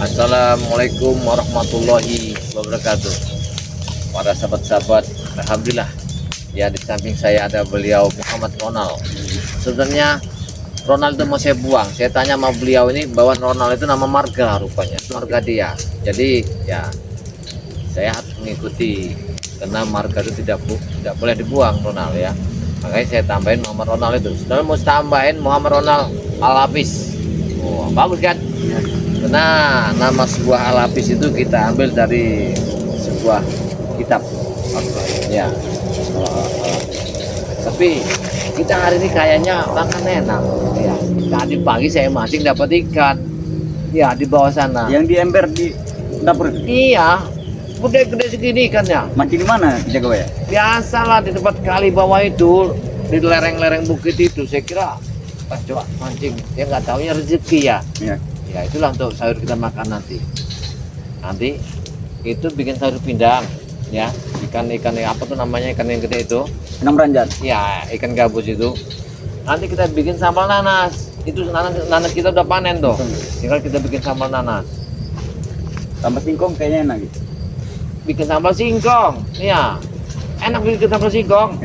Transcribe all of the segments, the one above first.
Assalamualaikum warahmatullahi wabarakatuh. Para sahabat-sahabat, alhamdulillah ya, di samping saya ada beliau Muhammad Ronald. Sebenarnya Ronald itu mau saya buang. Saya tanya sama beliau ini bahwa Ronald itu nama marga, rupanya marga dia. Jadi ya saya harus mengikuti karena marga itu tidak boleh dibuang Ronald ya. Makanya saya tambahin Muhammad Ronald itu. Sebenarnya mau tambahin Muhammad Ronald Al-Hafiz. Oh, bagus kan? Karena nama sebuah Al-Hafiz itu kita ambil dari sebuah kitab ya. Tapi kita hari ini kayaknya makan enak ya. Tadi pagi saya mancing dapat ikan ya di bawah sana yang di ember di dapur. Iya, gede-gede segini ikannya. Mancing di mana jago ya? Biasalah di tempat kali bawah itu, di lereng-lereng bukit itu. Saya kira pas coba mancing, ya nggak taunya rezeki ya. Iya. Ya itulah untuk sayur kita makan nanti. Nanti itu bikin sayur pindang ya. Ikan apa tuh namanya, ikan yang gede itu? Enam ranjang. Ya, ikan gabus itu. Nanti kita bikin sambal nanas. Itu nanas kita udah panen tuh. Tinggal kita bikin sambal nanas. Tambah singkong kayaknya enak gitu. Bikin sambal singkong. Iya. Enak bikin sambal singkong.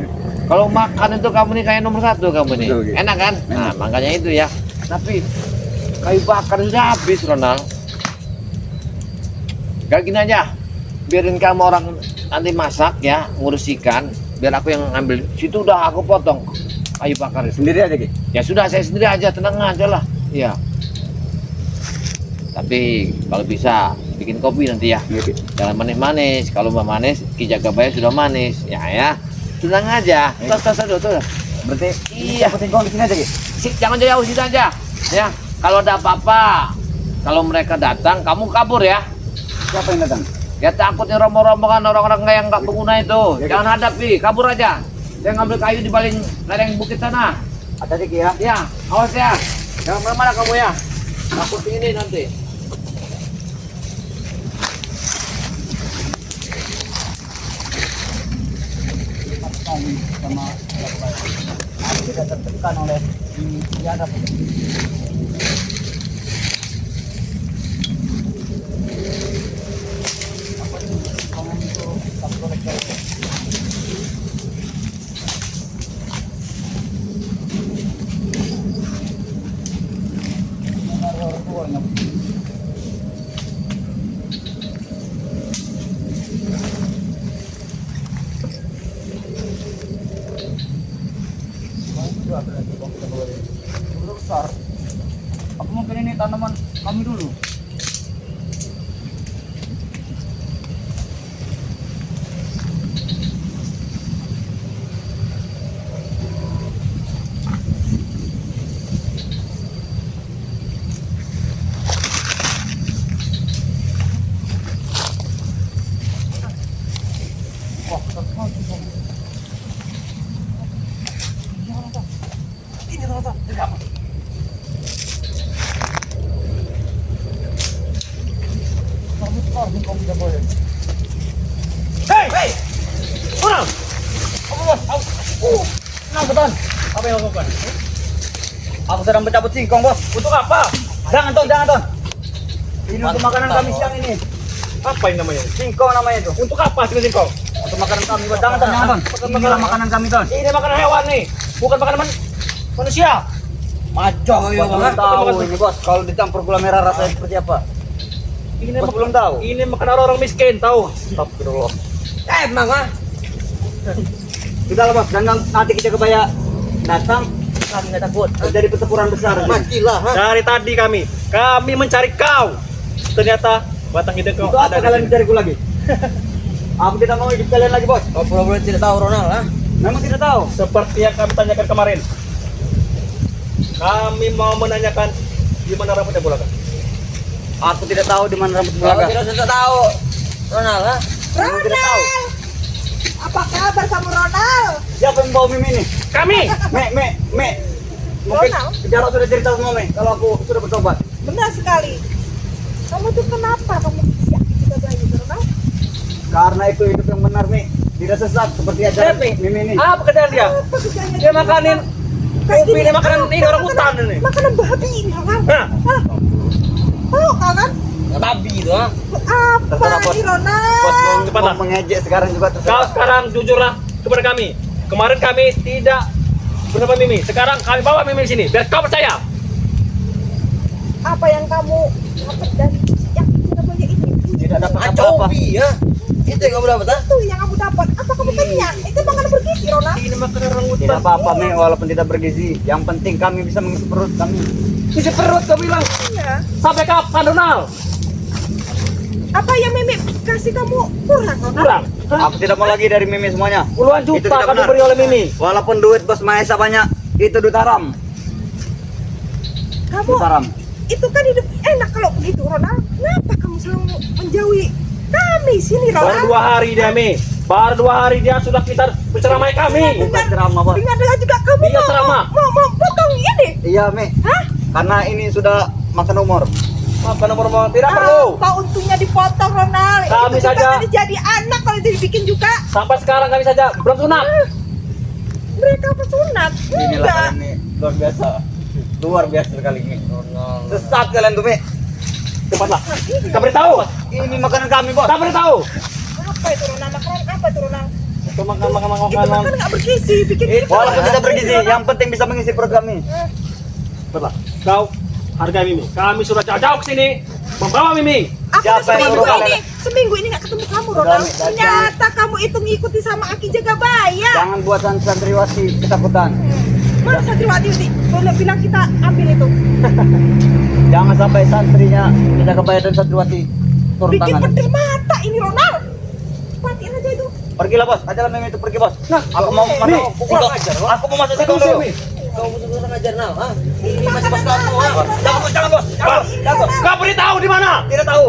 Kalau makan itu kamu nih kayak nomor 1 kamu nih. Betul, gitu. Enak kan? Nah, makanya itu ya. Tapi kayu bakar sudah habis, Ronald. Gak gini aja. Biarin kamu orang nanti masak ya, ngurus ikan. Biar aku yang ambil. Situ udah aku potong kayu bakar itu. Sendiri aja gitu. Ya sudah, saya sendiri aja, tenang aja lah. Iya. Tapi kalau bisa bikin kopi nanti ya. Gitu. Jangan manis-manis. Kalau mau manis, Ki Jagabaya sudah manis. Ya. Tenang aja. Tos tuh. Berarti Iya. dapat singkong di sini aja gitu. Jangan jauh sini aja. Ya. Kalau ada apa-apa, kalau mereka datang, kamu kabur ya. Siapa yang datang? Ya takutnya rombongan orang-orang yang nggak berguna itu. Jangan hadapi, kabur aja. Saya ngambil kayu di balik lereng bukit sana. Ada dikit ya. Ya, awas ya. Jangan kemana-mana kamu ya. Takut ini nanti. Sama aku tidak tertekan oleh tiada pun. Apa ini? Kamu itu tak boleh jauh. Besar. Aku mungkin ini tanaman kami dulu. Wah, ini rata, tidak apa. Hei! Orang! Kenapa, Ton? Apa yang lakukan? Aku sedang mencabut singkong, Bos. Untuk apa? Jangan, Ton. Ini untuk makanan kami siang ini. Apa yang namanya? Singkong namanya itu. Untuk apa singkong? Untuk makanan kami, Bos. Jangan, Ton. Inilah makanan kami, Ton. Ini makanan hewan nih, bukan makanan manusia. Macam ya, belum Bang. tahu ini, Bos. Kalau dicampur gula merah rasanya seperti apa? Ini Bos belum tahu. Ini makanan orang miskin, tahu? Astagfirullah. Emang ah. Sudah lah, Bos. Dan nanti kita kebaya datang, kami nggak takut. Terjadi pertempuran besar. Makilah, ha? Dari tadi kami mencari kau. Ternyata batang ide kau Itu apa ada di kalian sini. mencariku lagi? Aku tidak mau hidup kalian lagi, Bos. Kau pura-pura tidak tahu Ronald, ha? Memang tidak tahu. Seperti yang kami tanyakan kemarin. Kami mau menanyakan di mana rambutnya Bulaga. Aku tidak tahu di mana rambut Kau bulaga. tidak tahu Ronald, ha? Memang tidak tahu. Apa kabar sama Ronald? Siapa yang bawa Mimi ini? Kami. Me. Mungkin Ronald? Jarot sudah cerita sama Mimi kalau aku sudah bertobat. Benar sekali. Kamu tuh kenapa kamu siap kita bayi Ronald? Karena itu hidup yang benar, Mi. Tidak sesat seperti ajaran Lihat nih. Mimi ini. Apa kerjaan dia? Apa kerjanya Dia makanin kopi, dia makanan ini orang hutan ini. Makanan babi ini, Ronald. Hah? Hah? Tahu kau kan? Nggak babi itu ah. Apa Terserah, Bos. nih Ronald? Bos, Mau cepatlah. mengejek sekarang juga Kau terserah. sekarang jujurlah kepada kami. Kemarin kami tidak bersama Mimi. Sekarang kami bawa Mimi di sini. Biar kau percaya. Apa yang kamu dapat dari yang kita punya ini? Tidak dapat apa-apa. Acobi ya. Itu yang kamu dapat ah. Itu yang kamu dapat. Apa kamu kenyang? Itu makanan bergizi Ronald. Ini makanan orang hutan. Tidak apa-apa, Mi, walaupun tidak bergizi. Yang penting kami bisa mengisi perut kami. Isi perut kau bilang. Iya. Sampai kapan Donald? Apa yang Mimi kasih kamu kurang Ronald? Kurang. Hah? Aku tidak mau lagi dari Mimi semuanya. Puluhan Itu juta tidak kami benar. beri oleh Mimi. Walaupun duit Bos Maesa banyak, itu duit haram. Kamu Duit haram. itu kan hidup enak kalau begitu Ronald. Kenapa kamu selalu menjauhi kami sini Baru Ronald? 2 hari dia Mi. Baru 2 hari dia sudah kita berceramai kami. Bukan ceramah, Bos. Dengar juga kamu Iya, ceramah. mau potong ini? Iya, Mi. Hah? Karena ini sudah makan umur. Apa nomor tidak perlu. Apa untungnya dipotong Ronald? Kami Itu juga saja. tadi jadi anak kalau itu dibikin juga. Sampai sekarang kami saja belum sunat. Mereka apa sunat? Inilah Enggak. kalian, Mi. Luar biasa. Luar biasa sekali, Mi. Sesat kalian tuh, Mi. Cepatlah. Ini Kau beritahu. Ini makanan kami, Bos. Kau beritahu. apa itu Ronald? Makanan apa itu Ronald? Itu makan Itu makanan. makan nggak bergizi, bikin gitu. Walaupun tidak bergizi, yang penting bisa mengisi perut kami. Cepatlah. Kau hargai Mimi. Kami sudah jauh-jauh ke sini membawa Mimi. Aku Siapa udah yang seminggu suruh ini, seminggu ini nggak ketemu kamu Udah, Ronald. Mi, dah, Ternyata kamu itu ngikuti sama Aki Jagabaya. Jangan buat santriwati ketakutan. Mana santriwati ini? Boleh bilang kita ambil itu. Jangan sampai santrinya kita kebayar dan santriwati turun Bikin tangan. pedih mata ini Ronald. Cepatin aja itu. Pergilah, Bos. Ajalah Mimi itu pergi, Bos. Nah, Aku mau Mi, masuk. kurang ajar, Bos. Aku mau masuk Tunggu situ dulu. Mi. Kau betul-betul ngajar now ah. Ini Makanan masih pas kamu apa ah. itu, Ronald? Jangan, Bos. Jangan, Bos. Jangan, jangan, Bos. Kau beritahu di mana? Tidak tahu.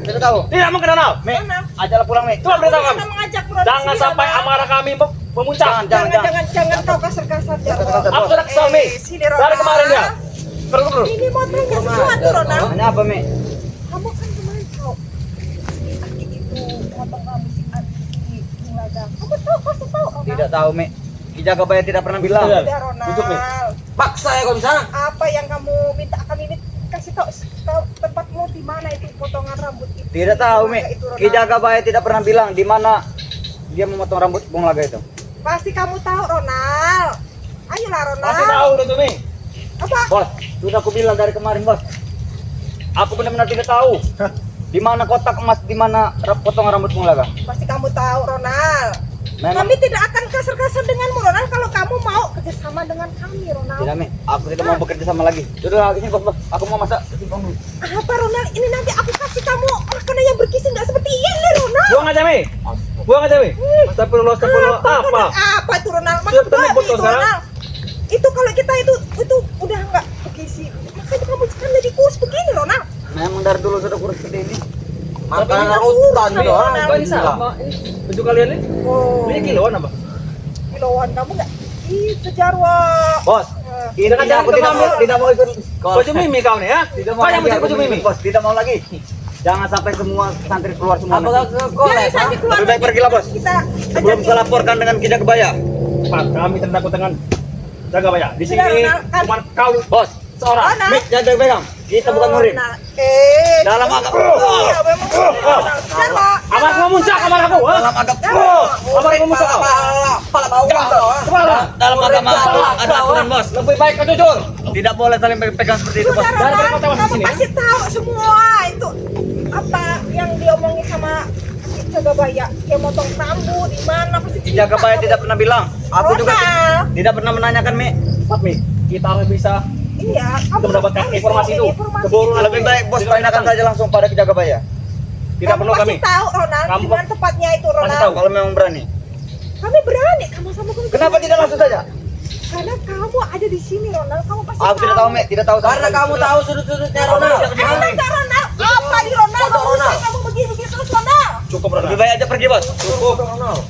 Tidak tahu. Tidak mengenal. Mi, ajalah pulang, Mi. Coba beritahu kami. Kamu mengajak Ronald Jangan sini, sampai Ronald. amarah kami memuncak. Jangan kau kasar-kasar ya. Kasar-kasar. Aku sudah kesal Mi. Sini Ronald. Dari kemarin dia. Perlu. Ini mau tanya sesuatu Ronald. Hanya apa, Mi? Kamu kan kemarin tahu si Aki itu potong rambut si Aki Mulada. Kamu tahu pasti tahu Ronald. Tidak tahu, Mi. Ki Jagabaya tidak pernah bilang. Tidak. Udah Ronald. Tutup, Mi. Paksa ya kau bisa. Apa yang kamu minta kami ini kasih tahu tempatmu di mana itu potongan rambut itu? Tidak tahu, Mi. Itu, Ronald. Ki Jagabaya tidak pernah bilang di mana dia memotong rambut Bung Laga itu. Pasti kamu tahu Ronald. Ayolah Ronald. Masih tahu itu Mi. Apa? Bos, sudah aku bilang dari kemarin, Bos. Aku benar-benar tidak tahu. Di mana kotak emas, di mana potongan rambut Bung Laga. Pasti kamu tahu Ronald. Memang Kami tidak akan kasar-kasar denganmu Ronald kalau kamu mau kerjasama dengan kami Ronald. tidak, Mi. Aku tidak mau bekerja sama lagi. Sudah, ini, Bos, Bos. Aku mau masak. Simpang dulu. Apa Ronald? Ini nanti aku kasih kamu makanan yang bergizi nggak seperti ini Ronald. Buang aja Mi. Buang aja Mi. Astagfirullah, astagfirullah. Apa? Ronald? Apa itu Ronald? Sudah Makan ketemu babi botol itu sekarang? Ronald. Itu kalau kita itu udah nggak bergizi. Makanya kamu sekarang jadi kurus begini Ronald. Memang dari dulu sudah kurus seperti ini. Makanan ini hutan kan itu ah. Ronald. Apa ini sama? Ini baju kalian ini? Oh, Ini kiloan apa? kiloan kamu nggak? Ih, sejarwa. Bos, ini Jangan aku tidak mau, kemana. tidak mau ikut sekolah. Baju Mimi kau nih ya? Tidak mau Kau yang lagi baju aku baju Mimi. ikut, Bos. Tidak mau lagi. Jangan sampai semua santri keluar semua. Apa nanti. kau ke sekolah Jangan ya? sampai keluar. Lebih baik pergilah, Bos. Kita Sebelum saya laporkan dengan Ki Jagabaya. Pak, kami takut dengan Jagabaya. Di Sudah, sini Ronald, kan? cuma kau Bos, seorang. Ronald. Mi, jangan pegang. Kita bukan murid. Ronald. Dalam agama. Iya, memang. Jarwo. Amarku memuncak amarku. Dalam agama. Amarku memuncak. Pala bawah kau ah. Kepala. Dalam agama ada aturan, Bos. Lebih baik kau jujur. Tidak boleh saling pegang seperti itu, Bos. Sudah Jangan Ronald, berkata-kata di kamu sini, kasih tahu semua itu apa yang diomongin sama Jagabaya. Dia motong rambut di mana pasti. Ki Jagabaya tidak pernah bilang. Aku juga Ronald. tidak pernah menanyakan, Mi. Cepat Mi. Kita harus bisa Iya, kamu mendapatkan kami informasi itu. informasi Keburu itu. Lebih baik Bos tanyakan saja langsung pada Ki Jagabaya. Tidak perlu pasti kami. tahu Ronald, Kamu- di mana tempatnya itu Pasti Ronald. tahu. Kalau memang berani. Kami berani kamu sama kamu. Kenapa tidak langsung saja? Karena kamu ada di sini Ronald, kamu pasti Aku tidak tahu, Mi. Tidak tahu. Karena kamu tahu sudut-sudutnya Ronald. Karena enggak Ronald, apa di Ronald? Foto Kamu Ronald. kamu begini terus Ronald. Cukup Lebih Ronald. baik aja pergi, Bos. Cukup.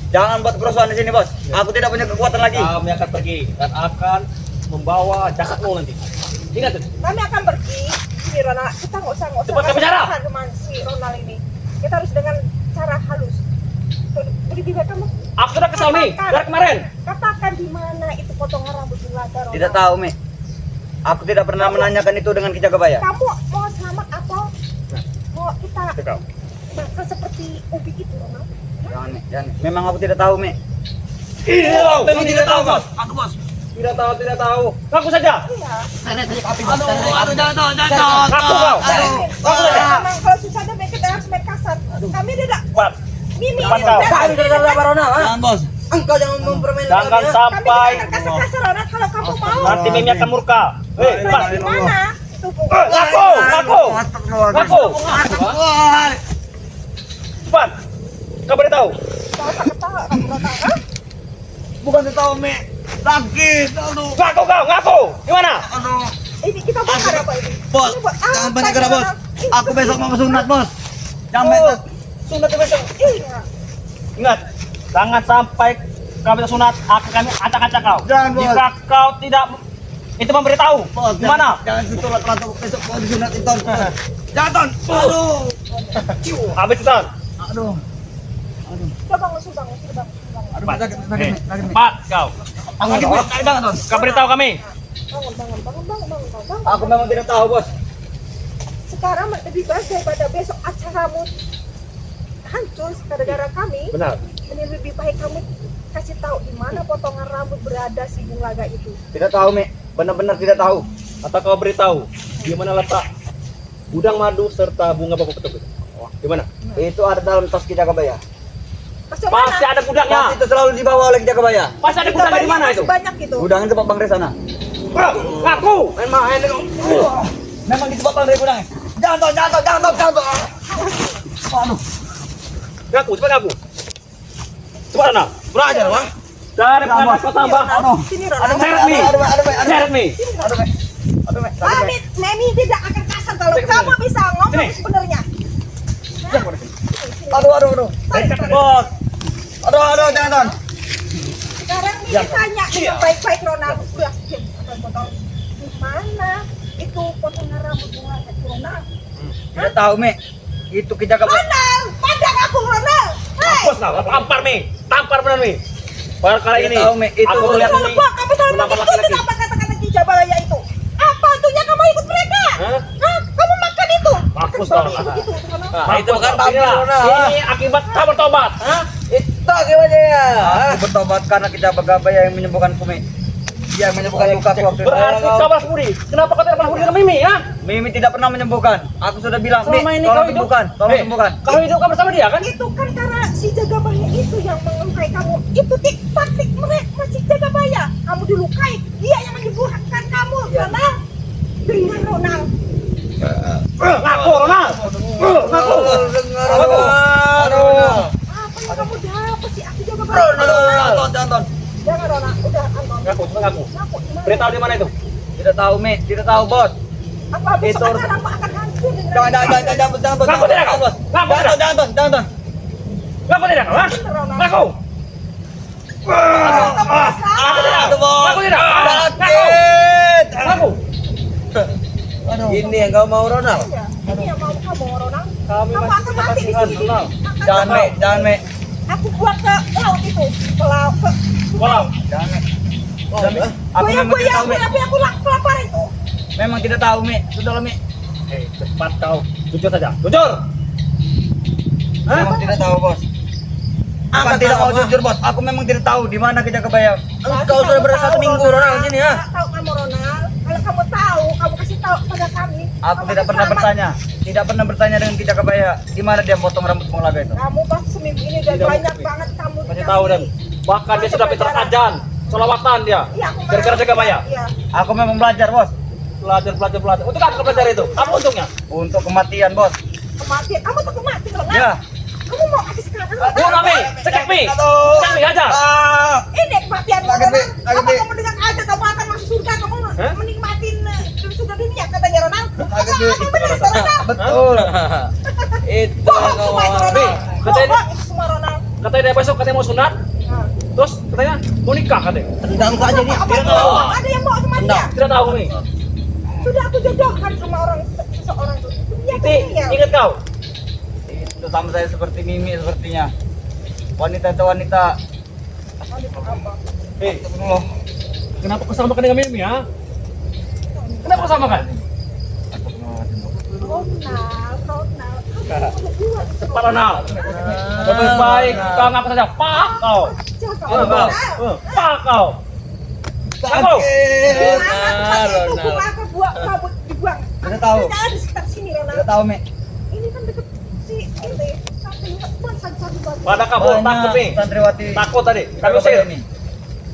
Jangan buat kerusuhan di sini, Bos. Aku tidak punya kekuatan lagi. Kami akan pergi dan akan membawa jaketmu nanti. Ingat itu. Kami akan pergi. Ini Ronald, kita nggak usah Cepat ke bicara. dengan si Ronald ini. Kita harus dengan cara halus. Lebih baik kamu Aku sudah kesal Mi. Dari kemarin. katakan di mana itu potongan rambut Julada Ronald. Tidak tahu, Mi. Aku tidak pernah menanyakan itu dengan Ki Jagabaya. Kamu mau selamat atau mau kita kita Ikaw. bakal seperti Ubi itu, Ronald? Jangan, Mi. Jangan. Memang aku tidak tahu, Mi. Iya, memang tidak tahu, Bos. Aku bos. Tidak tahu, tidak tahu. Ngaku saja. Iya. Aduh, jangan. Ngaku kau. Memang kalau susah dan kita harus main kasar. Kami tidak. Cepat. Mimi Cepat ini kau. tidak. Jangan bos. Engkau jangan mempermainkan Jangan kami, ya. Kami sampai tidak akan kasar-kasar, Ronald. Kalau kamu mau. nanti Mimi akan murka. Cepat. Di mana? Tunggu. Ngaku. Ngaku. Cepat. Kau beritahu. Kau tak ketawa, kamu tak tahu. Hah? Bukan tahu Mi. Sakit. Aduh. Ngaku kau. Ngaku. Di mana? Aduh. Ini kita bakar apa ini? Bos, Ini buat jangan apa, banyak gerak bos. Ronald? Aku besok mau sunat bos. Jangan Oh, banyak. sunat itu besok. Iya. Ingat, jangan sampai kami sunat, kami acak-acak kau. Jangan, Bos. Jika kau tidak itu memberitahu, Bos, di mana? Jangan sentuh ratu besok mau disunat itu. Jangan ton. Aduh. Habis itu. Aduh. Coba ngusung, bang. Aduh, sakit Mi. Cepat kau. Jangan ton. Kau beritahu kami. Bangun. Aku memang tidak tahu, Bos. Sekarang lebih baik daripada besok acaramu hancur gara-gara kami. Benar. Ini lebih baik kamu kasih tahu di mana potongan rambut berada si Bulaga itu. Tidak tahu, Mi. Benar-benar tidak tahu. Atau kau beritahu di mana letak gudang madu serta bunga bapak petuk itu? Di mana? Itu ada dalam tas Ki Jagabaya. Pasti Pasti mana? ada gudangnya. Tas itu selalu dibawa oleh Ki Jagabaya. Pasti ada gudangnya di mana itu? Banyak itu. Gudang itu Pak Bangre sana. Ngaku. Main main dulu. Memang di tempat Bangre gudangnya. Jangan ton. Aduh. Ngaku, cepat ngaku. Cepat anak. Kurang ajar, Bang. Dari pengawas kau tambah. Sini Ronald. Seret Mi. Seret Mi. Mami tidak akan kasar kalau kamu bisa ngomong Sini. sebenarnya. Aduh. Bos. Aduh, jangan ton. Sekarang Mimi tanya dengan baik-baik Ronald. Udah, potong. Di mana itu potongan rambut Bulaga itu Ronald? Tidak tahu, Mi. Itu Ki Jagabaya. Ronald, pandang aku Ronald. Hei. Bos lah, tampar Mi. Tampar benar Mi. Perkara ini. Tidak tahu, Mi. Itu Aku melihat Kalau Mi. kamu selalu Kenapa mengikuti laki-laki? apa kata-kata Ki Jagabaya itu? Apa tujuannya kamu ikut mereka? Hah? Hah? Kamu makan itu? Bagus Makan dong. babi begitu, Ronald. Nah, itu bukan tampar, inilah. Ronald. Ini akibat kau bertobat. Hah? Itu gimana ya? Aku bertobat karena Ki Jagabaya yang menyembuhkanku, Mi. Dia yang menyembuhkan lukaku waktu itu. Berarti kau balas budi. Kenapa kau tidak balas budi dengan Mimi ya? Mimi tidak pernah menyembuhkan. Aku sudah bilang, Mi, Selama ini tolong kau hidup. sembuhkan, tolong sembuhkan. Kau hidup kau bersama dia kan? Itu kan karena si Jagabaya itu yang mengelukai kamu. Itu taktik mereka si Jagabaya. Kamu dilukai, dia yang menyembuhkan kamu, Iya. Ronald. Dengan Ronald. Ngaku Ronald. Ngaku. Aduh. Apa yang kamu dapat sih aku Jagabaya? Jangan ton. Jangan Ronald, udah Anton. Ngaku, coba ngaku. Ngaku di mana? Beritahu di mana itu? Tidak tahu, Mi. Tidak tahu, Bos. Apa besok Itu- acara aku akan hancur dengan Jangan ton. Ngaku tidak kau? Ngaku tidak? Jangan ton. Ngaku tidak kau? Hah? Ngaku. Ngaku tidak? Ngaku tidak? Ngaku. Ngaku. Ini yang kau mau Ronald. Iya, ini yang mau kamu Ronald. Kami Kamu masih akan mati di kasihan, sini. Ronald. Jangan, Mi. Jangan, Mi. Aku buang ke laut itu, ke laut, ke Walau. Jangan, Mi. Jangan, Mi. Aku goyang memang tidak tahu, Mi. aku lapar itu. Memang tidak tahu, Mi. Sudahlah, Mi. Cepat kau. Jujur saja. Jujur. Memang tidak tahu, Bos. Bukan tidak mau jujur, Bos. Aku memang tidak tahu di mana Ki Jagabaya. Engkau sudah berada 1 minggu Ronald sini ya. Tahu kamu Ronald. Kalau kamu tahu, kamu kasih tahu pada kami. Aku Kamu tidak pernah selamat. bertanya. Tidak pernah bertanya dengan Ki Jagabaya di mana dia potong rambut Bulaga itu. Kamu pas seminggu ini udah Tidak, banyak Mi. banget kamu. Kasih tahu dan bahkan dia sudah pintar ajan. Selawatan dia. Iya, aku Gara-gara Jagabaya. Iya. Aku memang belajar, Bos. Belajar. Untuk apa kau belajar itu? Apa untungnya? Untuk kematian, Bos. Kematian. Kamu takut mati Ronald. Ya. Kamu mau kasih sekarang? Bunuh Mi. Cekik Mi. Cekik Mi aja. Ini kematian Lagi, Mi. Ronald. Lagi, Apa Mi. kamu dengan aja kamu akan masuk surga? Kamu Hah? menikmatin surga dunia katanya Ronald. Lagi, Mi. Apa benar itu Ronald? Betul. Itu Bohong yang kau semua itu mau. Ronald. Katanya- Bohong itu semua Ronald. Katanya dia besok katanya mau sunat. Nah. Terus katanya mau nikah katanya. Tendang saja nih. Apa Tidak itu? tahu. Ada yang bawa kematian. Enggak. Tidak tahu Mi. Sudah aku jodohkan sama seseorang itu. Dia Iti, ya. ingat kau. Itu sama saya seperti Mimi sepertinya. Wanita itu wanita. Kenapa kau samakan dengan Mimi ya? Kenapa kau samakan? Ronald. Cepat Ronald. Lebih baik kau ngaku saja. Pak kau. Pak kau. Aku. Kita tahu. Jangan di sekitar sini, Ronald. Kita tahu, Mi. Ini kan deket si ini. Sampingnya bukan satu-satu. Pada kabur takut nih. Santriwati. Takut tadi. Kami Kami usir. ini.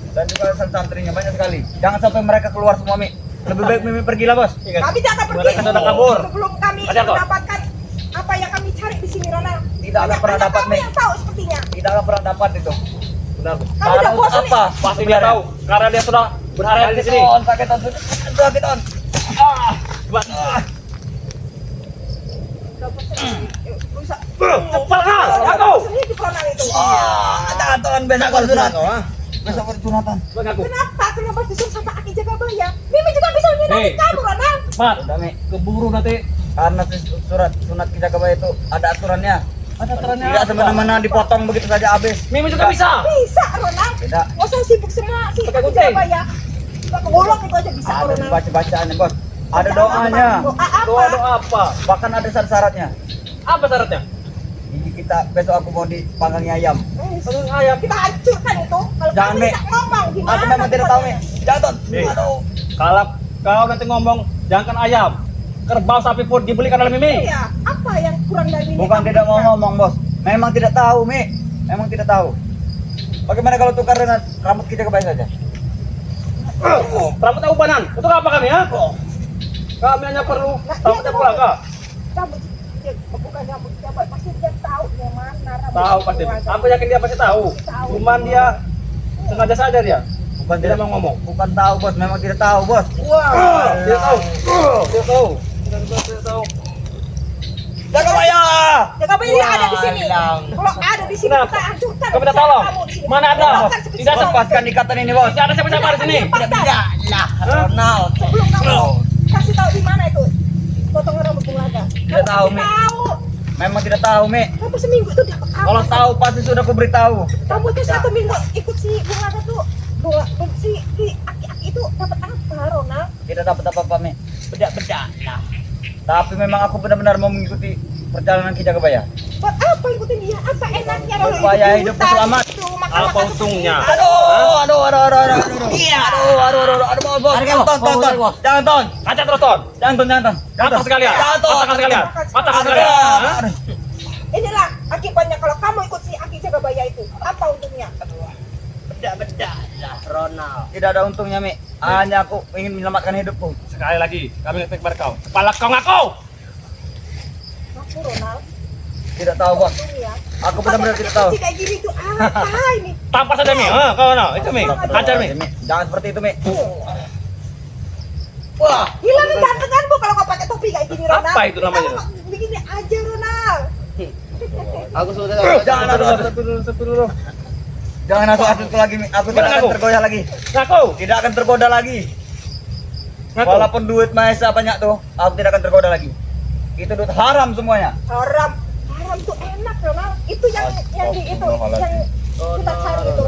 Dan juga santrinya banyak sekali. Jangan sampai mereka keluar semua, Mi. Lebih baik Mimi pergilah, Bos. Kami tidak akan pergi. Mereka sudah kabur. Sebelum kami Ada kok? mendapatkan apa yang kami cari di sini, Ronald. Tidak akan pernah dapat, kamu Mi. yang tahu sepertinya. Tidak akan pernah dapat itu. Benar. Kamu udah Tahu bosan apa? nih. Pasti dia tahu karena dia sudah berhari-hari di sini. Sakit on. Sakit on. Cepat. Udah bosan nih. Rusak. Cepat kau. Aku. Sendiri Ronald itu. Jangan ton besok kau sunat. Besok kau sunatan. Cepat aku. Kenapa disuruh sama Aki jaga bayar? Mimi juga bisa nyunatin Hei. kamu, Ronald. Mat, Udah, Mi. keburu nanti. Karena surat sunat kita kebaya itu ada aturannya. Ada aturannya. Tidak semena-mena dipotong begitu saja habis. Mimi juga bisa. Bisa, Ronald. Tidak. Nggak usah sibuk semua si Pakai Aki gunting. jaga bayar. Kita ngolok itu aja bisa, Ada Ronald. baca-bacaannya, Bos. Ada doanya. Doa apa? Doa apa? Bahkan ada syarat-syaratnya. Apa syaratnya? Ini kita besok aku mau dipanggang ayam. Satu ayam. Kita hancurkan itu. Kalau Jangan, kamu Mi. bisa ngomong gimana? Aku memang tidak tahu, Mi. Jangan. Hei. Aduh. Kalau kau nanti ngomong jangan ayam, kerbau sapi pun dibelikan oleh Mimi. Iya, apa yang kurang dari ini? Bukan tidak mau ngomong, Bos. Memang tidak tahu, Mi. Memang tidak tahu. Bagaimana kalau tukar dengan rambut kita kebaya saja? Rambut ubanan. Untuk apa kami ya? Kami hanya perlu rambutnya pulaga. Rambut dia bukan rambut dia, pasti dia tahu yang mana rambut. Tahu pasti. keluarga. Aku yakin dia pasti tahu. Tahu. Cuman dia sengaja saja dia. Bukan Tidak mau ngomong. Bukan tahu, Bos. Memang tidak tahu, Bos. Wah, dia tahu. Dia tahu. Dia tahu. Jaga bayar. Jaga bayar dia ada di sini. Wah, Kalau ada di sini Kenapa? kita hancurkan. Kau minta usaha tolong? kamu di sini. Mana ada? Lepaskan seperti Tidak itu. Lepaskan ikatan ini, Bos. Tidak ada siapa-siapa di sini. Lepaskan. Lah, Ronald. Sebelum kamu kasih tahu di mana itu potongan rambut bulaga. Tidak tahu, Mi. Tahu. Memang tidak tahu, Mi. Kamu seminggu itu dapat apa? Kalau tahu pasti sudah aku beritahu. Kamu tuh satu minggu ikut si bulaga tuh si aki-aki itu dapat apa, Ronald? Tidak dapat apa-apa, Mi. Beda-beda lah. Tapi memang aku benar-benar mau mengikuti perjalanan kita ke Baya. Buat apa ikutin dia? Apa enaknya Ronald? Supaya Hidup di hidupku hutan, selamat. itu, makan-makan Apa untungnya? Aduh. Iya. Aduh, bos. Ton. Jangan ton. Kaca terus, Ton. Jangan ton. Patah sekalian. Jangan ton. Patahkan sekalian. Patahkan Aduh. sekalian. Aduh. Inilah akibatnya kalau kamu ikut si Aki jaga Baya itu. Apa untungnya? Beda-beda lah, Ronald. Tidak ada untungnya, Mi. Hanya aku ingin menyelamatkan hidupku. Sekali lagi, kami ngetik kepada kau. Kepala kau ngaku. Aku Ronald. Tidak tahu, bos. Untungnya. Aku benar-benar tidak tahu. Kayak gini itu apa ini? Tampar saja, Mi. Kau no. Itu, Mi. Hajar, Mi. Jangan seperti itu, Mi. Wah. Hilangin gantenganmu kalau kau pakai topi kayak gini, Ronald. Apa itu namanya? Kamu begini aja, Ronald. Aku sudah Jangan Dulu. Jangan asuh-asuhku lagi, Mi. Aku tidak akan Ngaku. tergoyah lagi. Ngaku. Tidak akan tergoda lagi. Ngaku. Walaupun duit Maesa banyak tuh, aku tidak akan tergoda lagi. Itu duit haram semuanya. Haram tuh enak, Ronald. Itu yang di itu yang kita cari itu.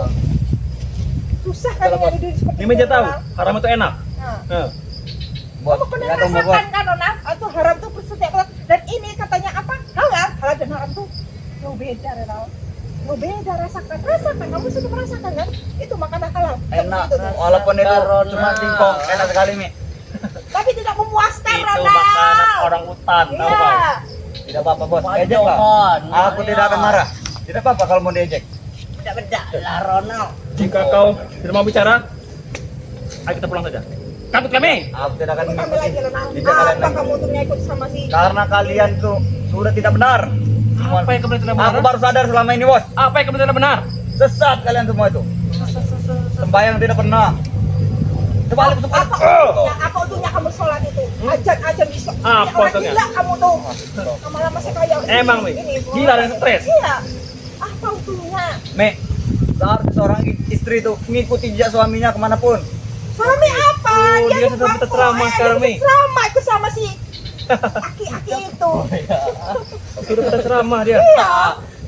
Susah kan nyari duit seperti Mimi aja tahu. Ronald. Haram itu enak. Nah. Bos, Kamu pernah tidak tahu, bos. merasakan kan, Ronald? Itu haram tuh setiap orang. Dan ini katanya apa? Halal dan haram tuh jauh beda, Ronald. Jauh beda rasakan. Kamu sudah merasakan kan? Itu makanan halal. Enak, Itu tuh. walaupun itu cuma singkong, enak sekali, Mi. Tapi tidak memuaskan, Itu Ronald. makanan orang hutan, tahu kau? Iya. Tidak apa-apa, bos. Ejek lah. Aku tidak akan marah. Tidak apa-apa kalau mau diejek. Jika kau tidak mau bicara, ayo kita pulang saja. Kabut kami. Aku tidak akan Kami lagi, mengikuti Ronald. jejak kalian Apa lagi. kamu untungnya ikut sama si Karena kalian tuh sudah tidak benar. Apa yang kebetulan benar? Aku baru sadar selama ini, bos. Apa yang kebetulan benar? Sesat kalian semua itu. Sembahyang tidak pernah. Coba lihat semua. apa untungnya kamu sholat itu? Ajan di sholat. Apa Orang untungnya? gila kamu tuh. Lama-lama saya kayak Emang, Mi? Gila dan stres? Iya. Apa untungnya? Me, seharusnya seorang istri itu mengikuti jejak suaminya kemanapun. Suami apa? Oh, dia sudah ngaku, berceramah sekarang, Mi. Berceramah itu sama si aki-aki itu. Sudah pada ceramah dia. Iya.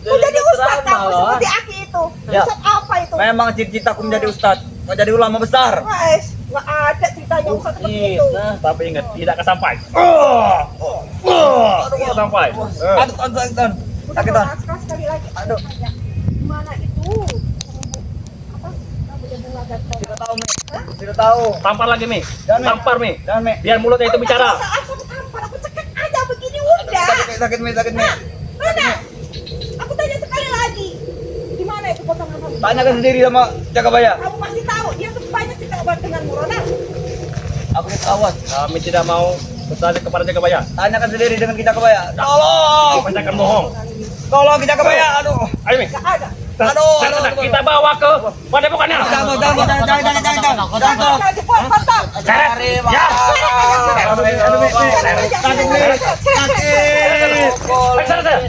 Mau jadi ustad kamu seperti aki itu. Ya. Ustad apa itu? Memang cita-citaku menjadi ustadz, mau jadi ulama besar. Guys, nggak ada cerita Tanya usah seperti itu. Tapi ingat, tidak akan sampai. Tidak sampai. Aduh, Ton. Sakit, Ton. Sekali lagi. Aduh. Tanya, Gimana itu? Apa? Kamu yang bunga ganteng. Tidak tahu, Mi. Tidak tahu. Tampar lagi, Mi. Jangan, Mi. Tampar, Mi. Jangan, Mi. Biar mulutnya itu bicara. Aku tampar, aku cekek aja begini udah. Sakit, Mi. Mana? Aku tanya sekali lagi. Di mana itu potongan kamu? Tanyakan sendiri sama Jagabaya. Kamu pasti tahu dia tuh banyak kita obat dengan Ronald. Aku tidak tahu, Bos. Kami tidak mau bertanya kepada Jagabaya. Tanyakan sendiri dengan Jagabaya. Tolong. Kita akan bohong. Tolong Jagabaya. Aduh. Ayo, Mi. Gak ada. Aduh. Kita bawa ke padepokannya. Jangan. Cepat, patah. Cari. Ya.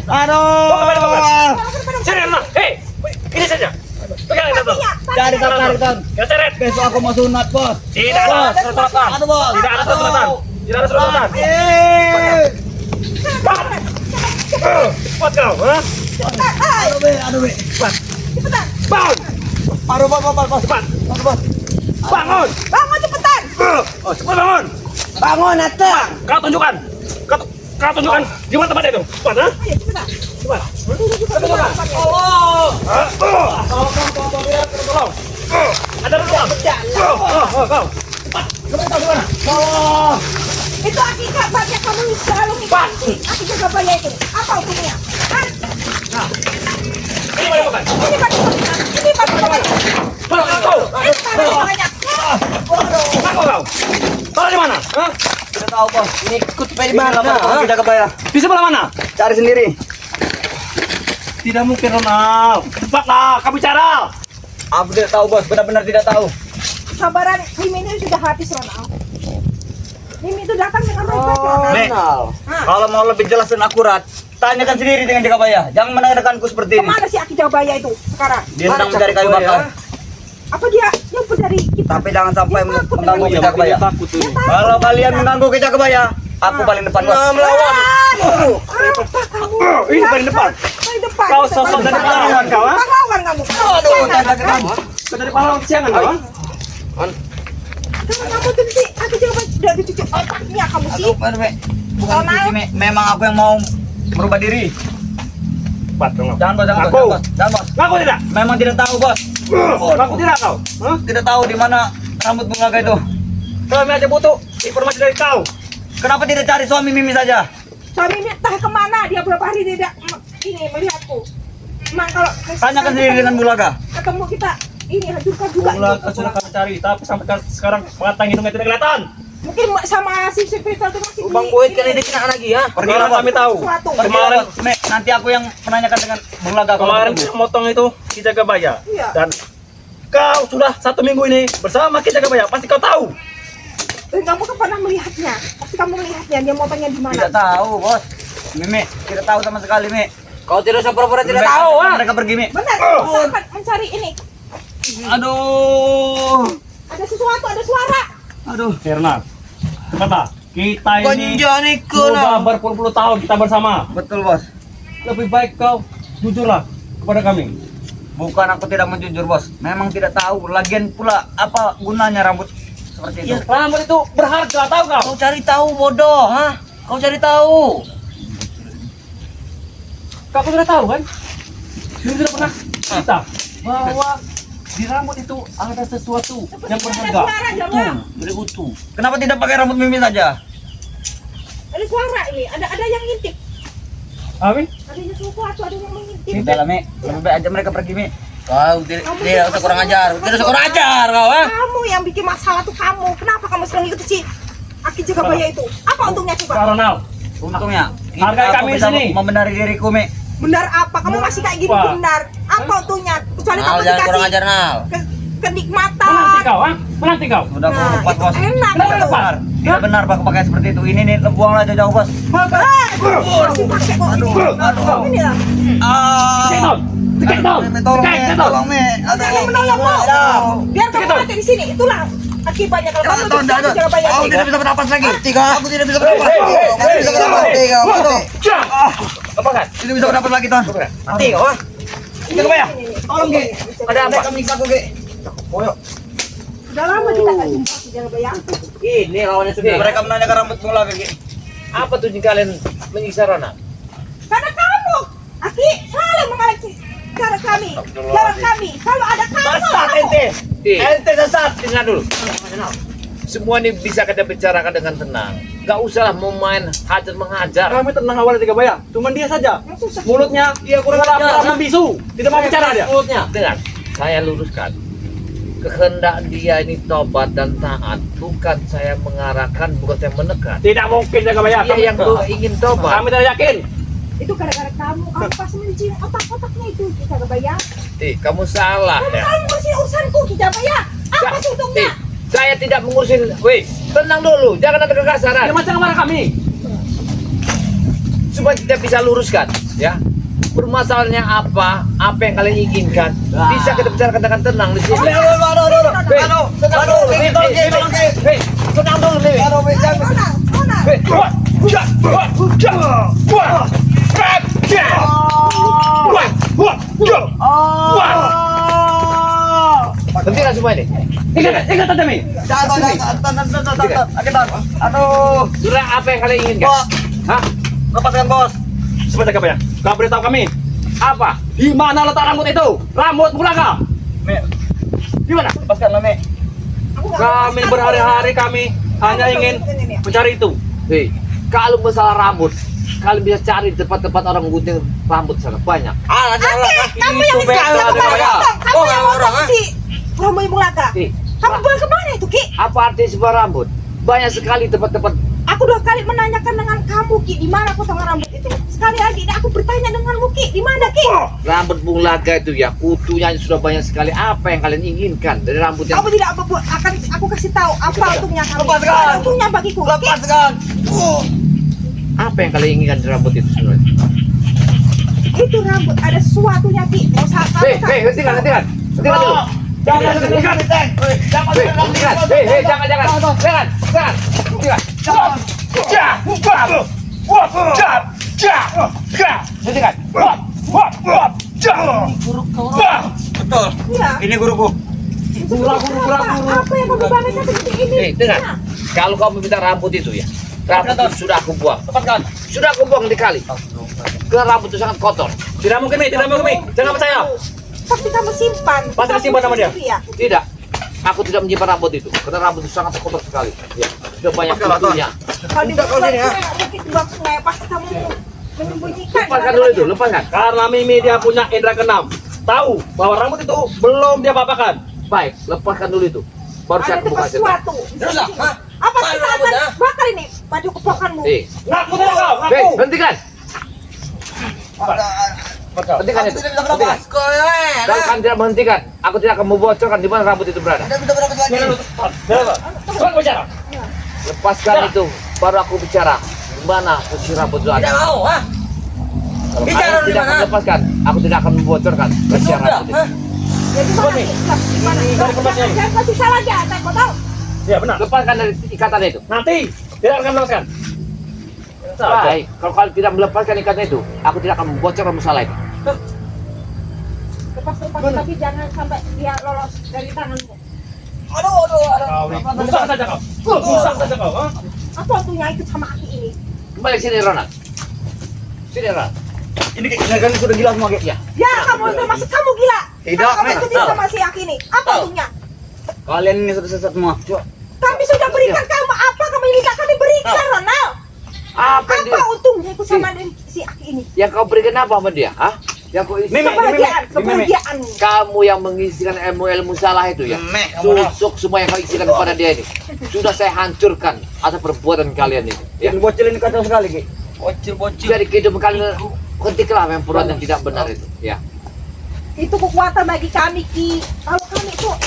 Aduh. Sini, Anak. Hei, ini saja. Pegang ini, Ton. Cari, Ton. Ya, seret. Besok aku mau sunat, Bos. Tidak ada surat-suratan. Aduh, Bos. Tidak ada surat-suratan. Tidak ada surat-suratan. Cepat kau, ha? Aduh, Be. Bangun! Aduh, Bos. Cepat! Aduh, Bos. Bangun! Bangun cepetan. Oh, cepat bangun! Bangun, Atang. Kau tunjukkan! Kau tunjukkan di mana tempatnya itu? Cepat, ha? Ayo cepetan. Cepat! Tunjukkan. Allah. Tolong! Ada ruang! Kau! Allah. Itu akibat banyak kamu selalu mengikuti aki jaga bayar itu. Apa hukumnya? Hah? Ini mana bukan? Ini bagaimana? Ini bagaimana? Tolong kau! Ini bagaimana? Kau! Tolong di mana? Ha? Tidak tahu, Bos. Ini ikut di mana? Jagabaya. Di sebelah mana? Cari sendiri. Tidak mungkin, Ronald. Cepatlah, kau bicara. Aku tidak tahu, Bos. Benar-benar tidak tahu. Sabaran Mimi ini sudah habis, Ronald. Mimi itu datang dengan baik-baik, Nek, Ronald. kalau mau lebih jelas dan akurat, tanyakan sendiri dengan Jagabaya. Jangan menanyakanku seperti ini. Kemana si aki jaga bayar itu sekarang? Dia sedang mencari kayu bakar. Apa dia nyumput dari kita? Tapi jangan sampai Dia takut mengganggu dengan Jagabaya. Kalau kalian mengganggu Jagabaya, aku paling depan, Bos. Melawan. Apa kamu? Ini paling depan. Paling depan. Kau sosok dari pahlawan kau, ha? Pahlawan kamu. Aduh, tanyakan. Kau dari pahlawan kesiangan kau, ha? Karena kamu tuh sih, aki jaga bayar sudah dicuci otaknya kamu sih. Aduh, Me. Bukan cuci, Me. Memang aku yang mau merubah diri. Cepat, Ronald. Jangan, Bos. Jangan, Aku. Bos. Jangan, Bos. Ngaku tidak? Memang tidak tahu, Bos. Ngaku tidak kau? Hah? Tidak tahu di mana rambut bunga itu. Kami aja butuh informasi dari kau. Kenapa tidak cari suami Mimi saja? Suami ini entah kemana, dia berapa hari tidak ini melihatku. Emang kalau Tanyakan sendiri dengan Bulaga. ketemu kita ini hancurkan juga. Bulan itu. sudah kami cari, tapi sampai sekarang batang hidungnya tidak kelihatan. Mungkin sama si spiritual itu masih Bang Boyd kan ini kena lagi ya. Pergi kami tahu. Suatu. Kemarin Me, nanti aku yang menanyakan dengan Bulaga. kalau kemarin ketemu. kita motong itu Ki Jagabaya. Iya. Dan kau sudah 1 minggu ini bersama Ki Jagabaya, pasti kau tahu. Dan kamu kan pernah melihatnya. Pasti kamu melihatnya, dia motongnya di mana? Tidak tahu, Bos. Mimi, tidak tahu sama sekali, Mi. Kau tidak usah pura-pura tidak Lebih baik tahu, ah. Mereka pergi, Mi. Benar, kamu akan mencari ini. Aduh. Ada sesuatu, ada suara. Aduh. Firna, cepatlah. Kita ini Konjoniku sudah berpuluh-puluh tahun kita bersama. Betul, Bos. Lebih baik kau jujurlah kepada kami. Bukan aku tidak mau jujur, Bos. Memang tidak tahu. Lagian pula apa gunanya rambut seperti itu. Ya, rambut itu berharga, tahu kau? Kau cari tahu bodoh, ha? Kau cari tahu. Kau sudah tahu kan? Dulu sudah pernah cerita bahwa di rambut itu ada sesuatu yang Ada berharga. suara, Jawa. Beri utuh. Kenapa tidak pakai rambut Mimi saja? Ada suara ini, ada yang ngintip. Amin. Ada sesuatu, ada yang mengintip. Sudah lah, Mi. Lebih baik aja mereka pergi, Mi. Kau tidak usah kurang ajar. Tidak usah kurang ajar kau, ha? Kamu yang bikin masalah tuh kamu. Kenapa kamu sering ikut si aki jaga bayar itu? Apa untungnya Kak coba? Ronald, Untungnya, Hargai aku kami bisa di sini. membenari diriku, Mi. Benar apa? Kamu masih kayak gini Apa? benar. Apa untungnya? Kecuali Nal, kamu jangan kurang dikasih ajar, Nal. kenikmatan. menanti kau, ha? Menanti kau. Sudah aku lepas, Bos. enak Kenapa itu. lepas? Tidak benar pakai pakai seperti itu. Ini nih buang aja jauh, Bos. Masih pakai kok ini. Ini lah. Cek tau, cek tau, Tolong, cek Mi. tau. Tolong, Mi. Ada yang menolongmu. Biar kamu Begitu. mati di sini. Itulah akibatnya kalau kamu Tolong, tidak jaga bayar. Aku tidak bisa bernapas lagi. Aku tidak bisa bernapas. Hei, Aku tidak bisa bernapas. Aduh. Lepaskan. Tidak bisa bernapas lagi, Ton. Mati kau, ha? Jaga bayar. Tolong, Ge. Ada apa? Kami aku, Ge. Sudah lama kita nggak jumpa. Jangan bayang. Ini lawannya sudah. Mereka menanyakan rambut mula Ki. Apa tujuan kalian menyiksa Ronald? Karena kamu, Aki, selalu mengoreksi cara kami. Kalau ada kamu. Sesat ente. Ente sesat. Dengar dulu. Semua ini bisa kita bicarakan dengan tenang. Gak usahlah mau main hajar menghajar. Kami tenang awalnya tiga bayang. Cuman dia saja. Yang susah. Mulutnya Iya kurang ajar. membisu. Tidak mau bicara dia. Mulutnya. Dengar, saya luruskan. Kehendak dia ini tobat dan taat, bukan saya mengarahkan, bukan saya menekan. Tidak mungkin jaga bayang. Dia yang ingin tobat. Kami tidak yakin. Itu gara-gara kamu pasti mencium otak-otaknya itu. Kita gak bayang. Kamu salah ya. Kamu ngurusin urusanku, kita bayang. Apa sih untungnya? Saya tidak mengurusin. Wih, tenang dulu, jangan ada kekasaran. Dia macam mana kami? Supaya kita bisa luruskan, ya. Bermasalahnya apa yang kalian inginkan, bisa kita bicarakan dengan tenang di sini. Tenang dulu nih. Hentikan semua ini. Ingat Tami. Aduh. Sudah apa yang kalian inginkan? Hah? Lepaskan bos. Sebentar bayang. Kau beritahu kami. Apa? Di mana letak rambut itu? Rambut Mulaka. Di mana? Lepaskan lah Mek. Kami berhari-hari kami hanya ingin mencari itu. Hei, kalau masalah rambut, kalian bisa cari tempat-tempat orang gunting rambut sana banyak. Kamu yang salah. Kamu yang ngomong si Romo Mulaka. Kamu buang kemana itu, Ki? Apa arti sebuah rambut? Banyak sekali tempat-tempat. Aku 2 kali menanyakan dengan kamu, Ki, di mana potong rambut itu. Sekali lagi aku bertanya denganmu, Ki, di mana, Ki? Rambut Bulaga itu ya, kutunya sudah banyak sekali. Apa yang kalian inginkan dari rambut yang Kamu tidak akan aku kasih tahu apa untungnya kamu. Lepaskan. Apa untungnya bagiku, Ki? Lepaskan. apa yang kalian inginkan dari rambut itu sebenarnya? Itu rambut ada sesuatunya, Ki. Mau salah Hentikan dulu. Jangan hentikan. Hentikan. Jangan. Hentikan. Betul. Iya. Ini guruku. Apa yang kamu banggakan seperti ini? Dengar. Kalau kamu minta rambut itu ya, rambut itu sudah aku buang. Sudah aku buang di kali. Karena rambut itu sangat kotor. Tidak mungkin, Mi. Tidak mungkin, Mi. Jangan percaya. Pasti kamu simpan. Pasti disimpan sama dia. Iya. Tidak. Aku tidak menyimpan rambut itu karena rambut itu sangat kotor sekali. Ya, sudah banyak kutunya. Kalau di Kalau sini, ya. mungkin buang sungai pasti kamu menyembunyikan. Lepaskan dulu itu, lepaskan. Karena Mimi dia punya indera keenam. Tahu bahwa rambut itu belum dia papakan. Baik, lepaskan dulu itu. Baru saya Ada buka sesuatu. Terus lah, hah? Apa Mana kita akan rambutnya? bakar ini baju kepokanmu? Ngaku tidak kau, Hei, ngaku. hentikan. Hentikan itu. Hentikan. Kalau kalian tidak menghentikan, aku tidak akan membocorkan di mana rambut itu berada. Jangan bicara. Lepaskan itu, baru aku bicara. Di mana posisi rambut itu ada. Tidak mau, hah? Kalau Bicara kalian di tidak akan mana? lepaskan, aku tidak akan membocorkan posisi Sudah, rambut itu. hah? Ya di mana? nih. Di mana? Dari kempasnya ini. Jangan kasih salah aja, tak kau tahu. Ya benar. Lepaskan dari ikatan itu. Nanti tidak akan melepaskan. Baik, kalau kalian tidak melepaskan ikatan itu, aku tidak akan membocorkan masalah itu. Lepas tapi jangan sampai dia lolos dari tanganmu. Busang saja kau. Busang saja kau. Ha? Apa untungnya ikut sama Aki ini? Kembali sini, Ronald. Sini, Ronald. Ini kalian sudah gila semua, Ki. Ya, Ya, kamu termasuk kamu gila. Tidak, Kalau kamu Mek. ikutin sama si Aki ini. Apa untungnya? Kalian ini sudah sesat semua. Kami sudah berikan kamu apa kamu minta kami berikan, Ronald. Apa yang Apa untungnya ikut sama si Aki ini? yang kau berikan apa sama dia? Hah? Yang kau isi? Mimi. Kebahagiaanmu. Kamu yang mengisikan ilmu-ilmu salah itu ya. Mek, kamu Susuk semua yang kau isikan kepada dia ini. Sudah saya hancurkan atas perbuatan kalian ini. Ya. Yang bocil ini kacau sekali, Ki. Bocil. Jadi kehidupan kalian hentikanlah yang perbuatan yang tidak benar itu. Ya. Itu kekuatan bagi kami, Ki. Kalau kami itu apa?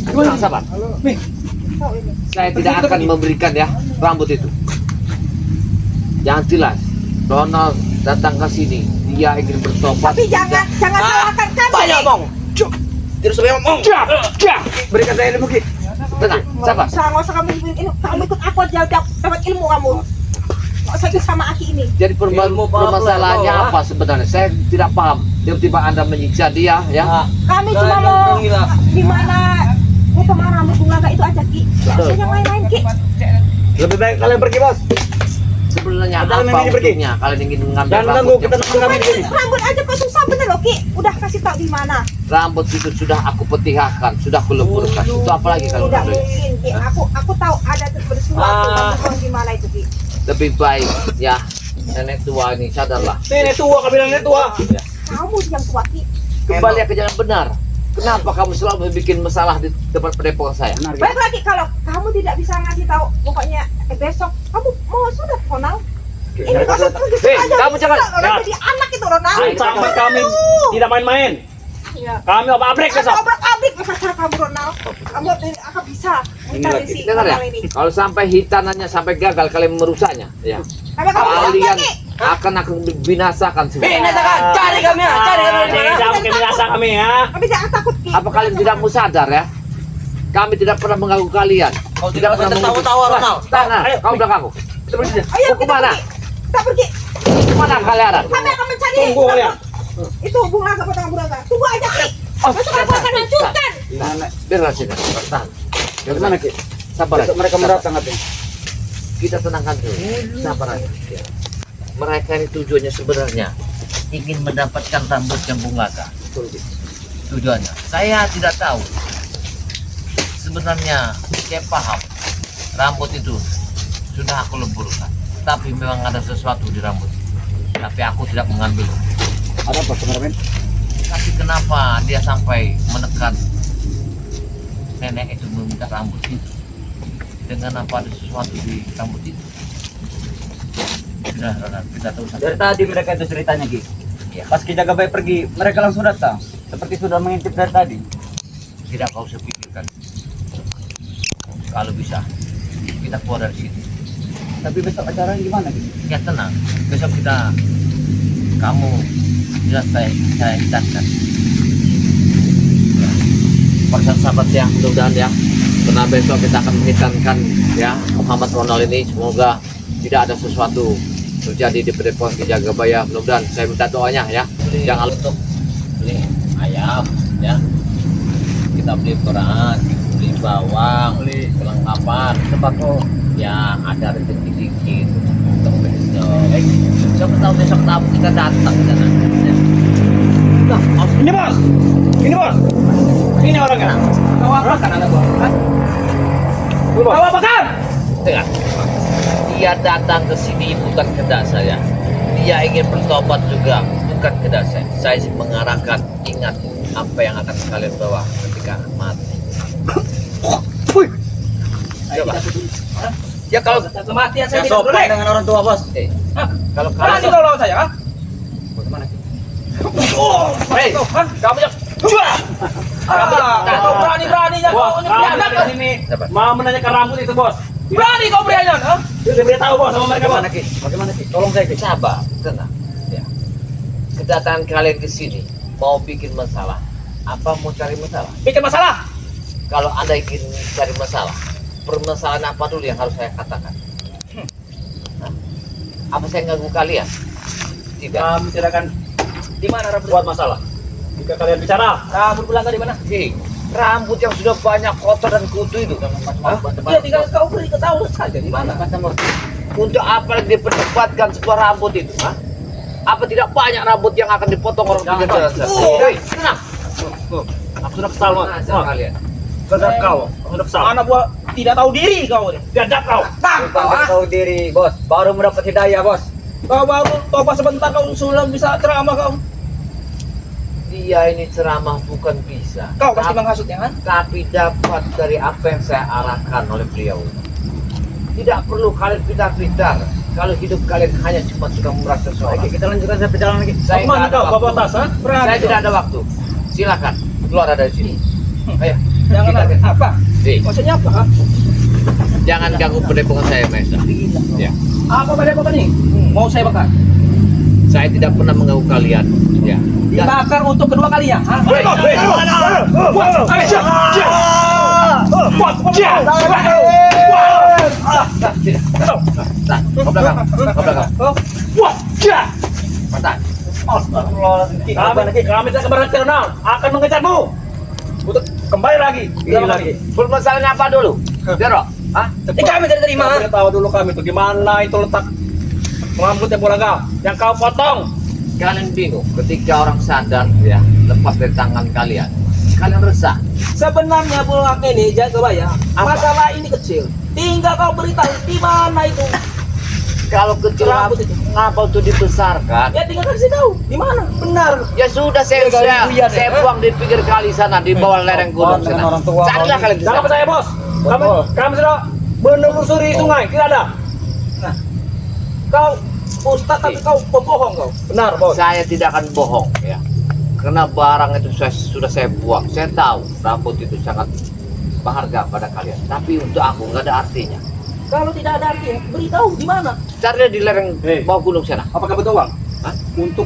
Tenang, sabar. Saya tidak akan memberikan ya rambut itu. Yang jelas, Ronald datang ke sini. Dia ingin bertobat. Tapi jangan salahkan kami. Banyak ngomong. Tidak sampai ngomong. Berikan saya ilmu, Ki. Tenang, sabar. Nggak usah kamu ikut kamu ikut aku aja dapat ilmu kamu. saja sama Aki ini. Jadi permasalahannya Ilmu, apa sebenarnya? Saya tidak paham. Tiba-tiba Anda menyiksa dia, ya? Kami cuma mau di mana potongan rambut bunga itu aja Ki. Saya yang main-main Ki. Lebih baik kalian pergi, Bos. Sebenarnya Padahal apa memang ini pergi. untungnya kalian ingin mengambil Jangan ganggu, rambut kita yang nunggu kami di sini. Rambut aja kok susah bener loh Ki. Udah kasih tahu di mana. rambut itu sudah aku petihakkan, sudah aku leburkan. Itu apa lagi kalau Tidak menurut? mungkin Ki. Aku tahu ada sesuatu yang di mana itu Ki. Lebih baik ya nenek tua ini sadarlah. Nenek tua, kami bilang nenek tua. Ya. Kamu yang tua Ki. Kembali ke jalan benar. Kenapa kamu selalu bikin masalah di tempat pendepokan saya? Baik lagi kalau kamu tidak bisa ngasih tahu pokoknya besok kamu mau sunat Ronald. Ini masa terus Hei, aja kamu jangan- Ronald jangan. jadi anak itu Ronald. Sampai kami tidak main-main. Ya. Kami obrak besok. Obrak-abrik masalah kamu Ronald. Kamu akan bisa mencari si Dengar ya, Ronald ini. kalau sampai hitanannya sampai gagal kalian merusaknya, ya Karena kamu kalian Ki. akan binasakan semua. Cari kami ya, cari kami di mana? Tidak mungkin binasa kami ya. Kami jangan takut Ki. Apa kalian tidak mau sadar ya? Kami tidak pernah mengganggu kalian. Kau tidak pernah tertawa-tawa, Ronald. Tanah, Ayo. kau belakangku. Kita pergi. Ayo Mau kita kemana? pergi. Kita pergi. Kemana kalian? Kami akan mencari. Tunggu kalian. Itu bunga ke potong bunga. Tunggu aja Ki. Besok aku akan hancurkan. Biarlah sini, bertahan. Bagaimana, Ki? Sabar aja. Besok mereka meratang katanya. Kita tenangkan dulu. Sabar aja. Ya. Mereka ini tujuannya sebenarnya ingin mendapatkan rambut yang bunga kah? Tujuannya. Saya tidak tahu. Sebenarnya saya paham rambut itu sudah aku leburkan. Tapi memang ada sesuatu di rambut. Tapi aku tidak mengambil. Ada apa sebenarnya? Tapi kenapa dia sampai menekan nenek itu meminta rambut itu? Dengan apa ada sesuatu di rambut itu? Sudah, Ronald, kita tahu saja. Dari tadi mereka itu ceritanya, Ki. Ya. Pas kita gabai pergi, mereka langsung datang. Seperti sudah mengintip dari tadi. Tidak kau usah pikirkan. Kalau bisa, kita keluar dari sini. Tapi besok acaranya gimana, Ki? Ya tenang, besok kita, kamu sudah saya hitahkan. Persen sahabat ya, mudah-mudahan ya. Karena besok kita akan menghitangkan ya Muhammad Ronald ini. Semoga tidak ada sesuatu terjadi di pendepokan Ki Jagabaya. Mudah-mudahan saya minta doanya ya. Jangan untuk beli ayam ya. Kita beli beras, beli bawang, beli perlengkapan, sembako. Ya ada rezeki dikit untuk besok. Siapa tahu besok tamu kita datang ke sana. Ya. Nah, Ini bos. Ini bos. Ini orangnya. kau apa kan anak gua? Hah? Kau apa kan? Dengar. Dia datang ke sini bukan kehendak saya. Dia ingin bertobat juga bukan kehendak saya. Saya mengarahkan, ingat apa yang akan kalian bawa ketika mati. Coba. Ya kalau Kematian Saya sopan dengan orang tua, Bos. kalau Berani kalian kau lawan saya, ha? Bagaimana, Ki? Hei, kamu yang Kau berani-beraninya kau nyelidap ke sini. Dapat. Mau menanyakan rambut itu, bos. Berani kau berani, ha? Dia beritahu bos sama mereka, bos. Bagaimana, Ki? Bagaimana, Ki? Tolong saya, Ki. sabar, tenang. Ya. Kedatangan kalian ke sini mau bikin masalah. Apa mau cari masalah? Bikin masalah. Kalau Anda ingin cari masalah, permasalahan apa dulu yang harus saya katakan? Hah? Apa saya ganggu kalian? Tidak. Kami silakan. Di mana rambut buat masalah? Jika kalian bicara, rambut belanga di mana? Hei, rambut yang sudah banyak kotor dan kutu itu. Hah? Ya tinggal kau beri ketahuan saja di mana. Untuk apa diperdebatkan sebuah rambut itu? Hah? Apa tidak banyak rambut yang akan dipotong orang Jangan, pinggir jalan? Bos. Hei, tenang. Aku sudah kesal, bos. Tenang kalian. Sudah kau, aku sudah kesal. Anak buah tidak tahu diri kau ini. Biadab kau. Bukan tahu diri, Bos. Baru mendapat hidayah, Bos. Kau baru tobat sebentar kau sudah bisa ceramah kau. Dia ini ceramah bukan bisa. Kau pasti menghasutnya, kan? Tapi dapat dari apa yang saya arahkan oleh beliau. Tidak perlu kalian pintar-pintar. Kalau hidup kalian hanya cuma suka merasa seorang. Oke, kita lanjutkan saya perjalanan lagi. Saya Kemana tidak ada kau? Bawa waktu. tas, ha? Berani Saya kau. tidak ada waktu. Silakan keluar dari sini. Ayo. Jangan Kita- apa? Hei, Maksudnya apa? Ha? jangan ganggu pendepokan saya, Maesa. Ya. Apa pada kau ini? Mau saya bakar? Saya tidak pernah mengganggu kalian. Ya. Dibakar untuk kedua kalinya. Ha? Tidak. Ke belakang. Ke belakang. Wah, ya. Pantai. Kami tidak berencana akan mengejarmu untuk kembali lagi. Lagi. Permasalahannya apa dulu? Jero. Hah? Kami tidak terima. Kami tahu dulu kami itu gimana itu letak rambut yang Pulaga yang kau potong. Kalian bingung ketika orang sadar ya lepas dari tangan kalian. Kalian resah. Sebenarnya pulang ini Jagabaya, masalah ini kecil. Tinggal kau beritahu di mana itu. Kalau kecil Rambut itu. ngapa itu dibesarkan? Ya tinggal kasih tahu di mana. Benar. Ya sudah saya buang di pinggir kali sana di bawah lereng gunung sana. Carilah kalian di Jangan sana. percaya bos. Kami sudah menelusuri sungai, tidak ada. Nah, kau ustaz tapi kau pembohong kau. Benar bos. Saya tidak akan bohong ya. Karena barang itu sudah saya buang. Saya tahu rambut itu sangat berharga pada kalian. Tapi untuk aku nggak ada artinya. Kalau tidak ada artinya, beritahu di mana. Carilah di lereng bawah gunung sana. Apakah betul uang? Hah? Untuk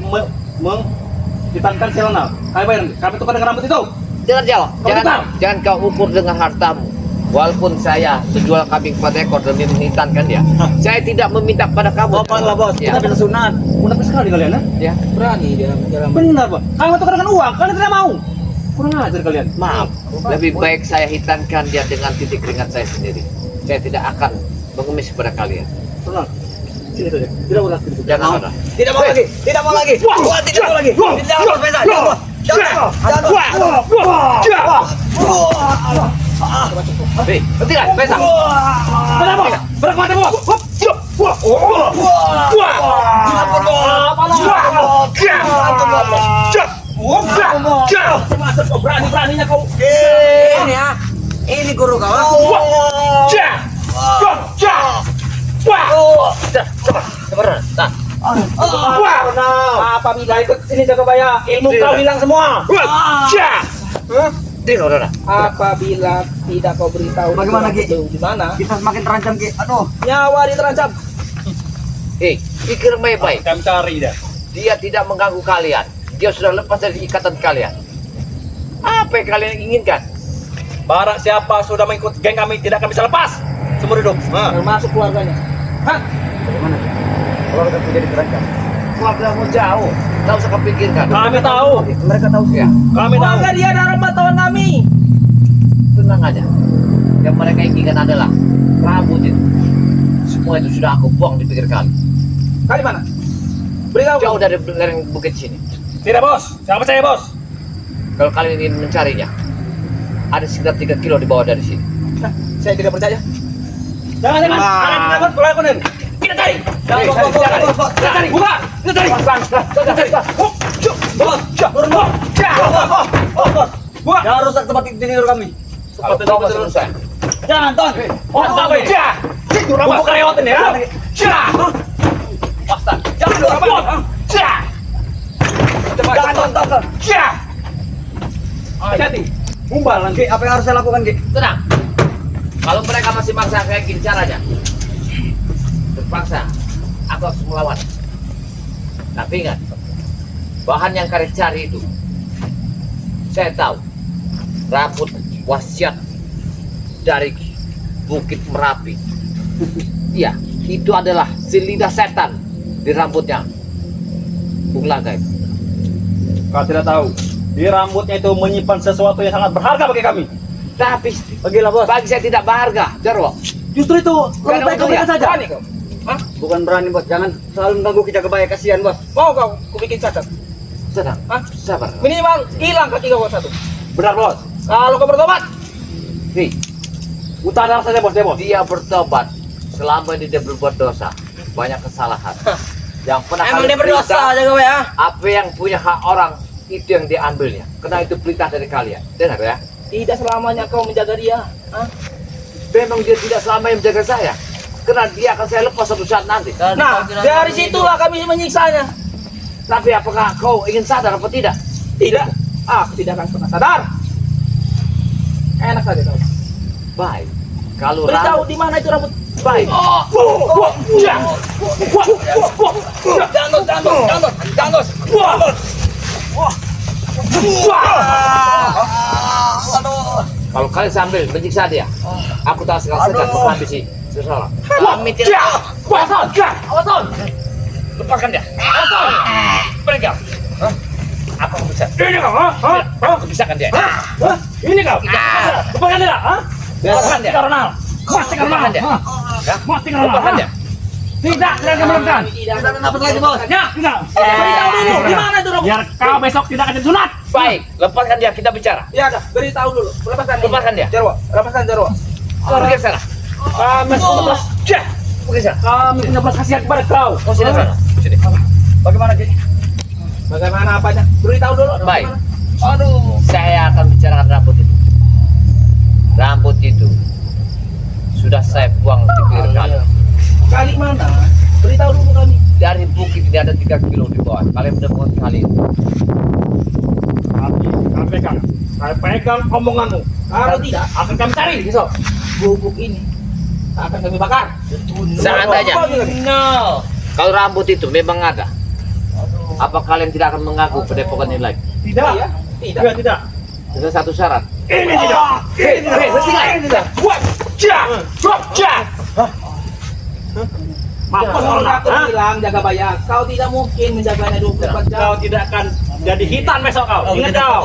menghitangkan selena. Kami bayar. Kami tukar dengan rambut itu. Jangan jawab. Kau tukar. Jangan kau ukur dengan hartamu. Walaupun saya menjual kambing 4 ekor demi menghitankan dia, saya tidak meminta pada kamu. Lah bos, Ya. kita bisa sunat. Munafik sekali kalian, ya? Ya. Berani dia menjalankan. Benar, Bos. Kami tukar dengan uang, kalian tidak mau. Kurang ajar kalian. Maaf, lebih baik saya hitankan dia dengan titik keringat saya sendiri. Saya tidak akan mengemis kepada kalian. Tenang. Sini saja. Tidak usah sini. Jangan ada. Tidak mau lagi, tidak mau lagi. Wah, tidak mau lagi. Jangan bos, Faisal. Jangan bos. Jangan bos. Hei, tidak, Faisal. Benar, Bos. Benar kemana, Bos? Berani-beraninya kau. Ini ya, ini guru kau. Sebenarnya, nah, Apabila ikut sini Jagabaya, ilmu kau hilang semua. tidak, udah. Apabila tidak kau beritahu Bagaimana, Ki? di mana, Kita semakin terancam, Ki. Aduh. nyawa diterancam. Hei, pikir baik-baik. Kami cari dia. Dia tidak mengganggu kalian. Dia sudah lepas dari ikatan kalian. Apa yang kalian inginkan? Barang siapa sudah mengikut geng kami tidak akan bisa lepas seumur hidup. Termasuk keluarganya. Hah? Bagaimana? Kalau kita menjadi terancam. Keluargamu jauh. Tidak usah kepikirkan. Kami tahu. Mereka tahu Ya, Kami tahu. Keluarga dia adalah pemantauan kami. tenang aja. Yang mereka inginkan adalah rambut itu. Semua itu sudah aku buang di pinggir kali. Kali mana? Beritahu kau. Jauh dari lereng bukit sini. Tidak, Bos. Jangan percaya, Bos. Kalau kalian ingin mencarinya, ada sekitar 3 kilo di bawah dari sini. Nah, saya tidak percaya. Jangan. Kalian takut pelakuin. Kita cari. Jangan, bos, bos, bos, bos. Kita cari. Buka. Kita cari. Kita cari. Jangan rusak tempat tidur kami. Kalau kau masih selesai. Jangan, Ton. Oh, apa ini? Bubuk karewat ini ya. Basta. Jangan apa. Jangan, Ton. Hati-hati. Umbal nanti. Ki, apa yang harus saya lakukan, Ki? Tenang. Kalau mereka masih maksa kayak gini caranya, terpaksa aku harus melawan. Tapi ingat, bahan yang kalian cari itu, saya tahu, rambut wasiat dari Bukit Merapi. Iya, itu adalah si lidah setan di rambutnya Bung Laga itu. Kau tidak tahu. Di rambutnya itu menyimpan sesuatu yang sangat berharga bagi kami. Tapi Pergilah, Bos. bagi saya tidak berharga, Jarwo. Justru itu, lebih baik kau untungnya. saja. Berani kau. Bukan berani, Bos. Jangan selalu mengganggu kita kebaya. Kasihan, Bos. Mau kau kubikin cacat? Tenang, Hah? sabar. Minimal hilang kaki kau satu. Benar, Bos. Kalau kau bertobat, Hei, Utara saja, Bos. dia bertobat selama dia berbuat dosa, banyak kesalahan. Yang pernah emang kalian dia berdosa berita, aja kau ya. apa yang punya hak orang itu yang diambilnya, karena itu perintah dari kalian. Dengar ya, Tidak selamanya kau menjaga dia. Hah? memang dia tidak selama yang menjaga saya, karena dia akan saya lepas suatu saat nanti. Nah, dari situlah kami menyiksanya. Tapi apakah kau ingin sadar apa tidak? Tidak. Aku tidak akan pernah sadar. Enak saja kau. Baik, kalau Beritahu rambut di mana itu rambut. baik, Jangan. kalau kalian sambil menyiksa dia, aku tak sekali segan menghabisi Salah. Kami tidak. Awasan. Lepaskan dia. Awasan. Pergi. Apa yang bisa? Ini kau, ha? Aku bisa kan dia? Ini kau. Lepaskan dia, ha? Lepaskan dia. Ronald. Mati kau, Ronald. Lepaskan dia. Ha? Mati kau, Ronald. Lepaskan dia. Tidak, tidak dibenarkan. Tidak dapat lagi bos. Ya, tidak. Beritahu dulu, di mana itu dok? Biar kau besok tidak akan sunat. Baik, lepaskan dia, kita bicara. Ya dah, beritahu dulu. Lepaskan dia. Jarwo, lepaskan Jarwo. Pergi ke sana. Kami sudah Cek. Pergi ke sana. kami punya belas kasihan kepada kau. Kau sini sana. Sini. Bagaimana Ki? Bagaimana apanya? Beritahu dulu. Baik. Aduh. Saya akan bicarakan rambut itu. Rambut itu sudah saya buang di pinggir kali. Kali mana? Beritahu dulu kami. Dari bukit ini ada 3 kilo di bawah. Kalian menemukan kali itu. Kami pegang. Saya pegang omonganmu. Kalau tidak, Akan kami cari besok. bubuk ini akan kami bakar. Seandainya. No. Kalau rambut itu memang ada, apa kalian tidak akan mengaku padepokan ini lagi? Tidak. Iya, tidak. Tidak, tidak. Dengan satu syarat. Ini tidak. Ini tidak. Ini tidak. Buat. Cak. Buat. Cak. Mampus Kalau orang. aku bilang jaga bayar, kau tidak mungkin menjaganya 24 jam. Kau tidak akan jadi hitam besok kau. Ingat kau.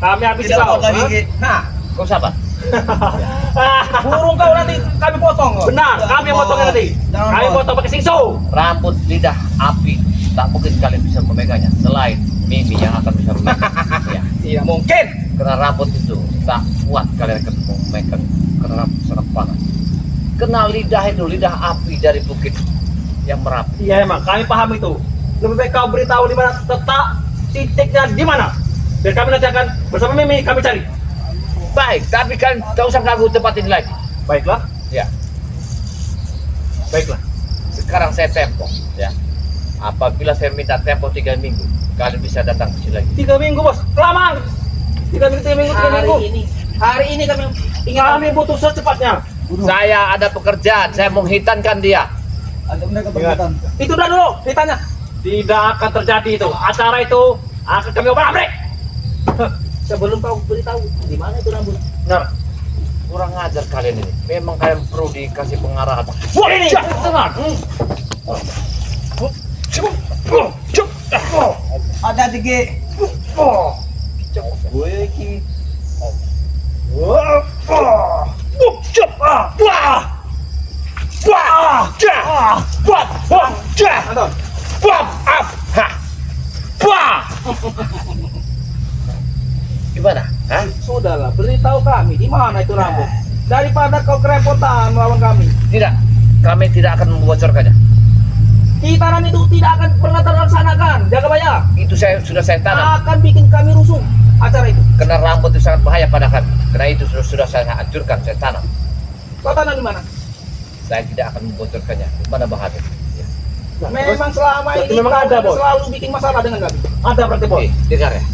Kami habis kau. Nah, Kau sabar. burung kau nanti kami potong. kok. Benar, kami yang potongnya nanti. Kami potong pakai singso. Rambut lidah api tak mungkin kalian bisa memegangnya selain Mimi yang akan bisa memegang. Ya. Tidak mungkin. Karena rambut itu tak kuat kalian akan memegang karena rambut sangat panas. Kenal lidah itu lidah api dari bukit yang merapi. Iya emang, kami paham itu. Lebih baik kau beritahu di mana letak titiknya di mana. Biar kami nanti akan bersama Mimi kami cari. Baik, tapi kalian tak usah ganggu tempat ini lagi. Baiklah, Ya, baiklah. sekarang saya tempo. Ya, apabila saya minta tempo 3 minggu, kalian bisa datang ke sini lagi. 3 minggu bos, kelamaan. 3 minggu. Hari ini kami ingin Kami butuh secepatnya. Saya ada pekerjaan, saya menghitankan dia. Itu dah dulu, ditanya. Tidak akan terjadi itu. Acara itu akan kami obrak-abrik. sebelum kau beritahu di mana itu rambut. Benar. Kurang ajar kalian ini. Memang kalian perlu dikasih pengarahan. Wah, ini dengar. Ada tinggi. Gimana? Hah? Sudahlah, beritahu kami di mana itu rambut. Daripada kau kerepotan melawan kami. Tidak, kami tidak akan membocorkannya. Hitanan itu tidak akan pernah terlaksanakan. Jaga bayar. Itu sudah saya tanam. Akan bikin kami rusuh acara itu. Karena rambut itu sangat bahaya pada kami. Karena itu sudah saya hancurkan, saya tanam. Kau tanam di mana? Saya tidak akan membocorkannya. Di mana bahannya? Ya. Memang selama berarti ini memang kau ada, Bos. selalu bikin masalah dengan kami. Ada berarti bos. Oke, dengar ya.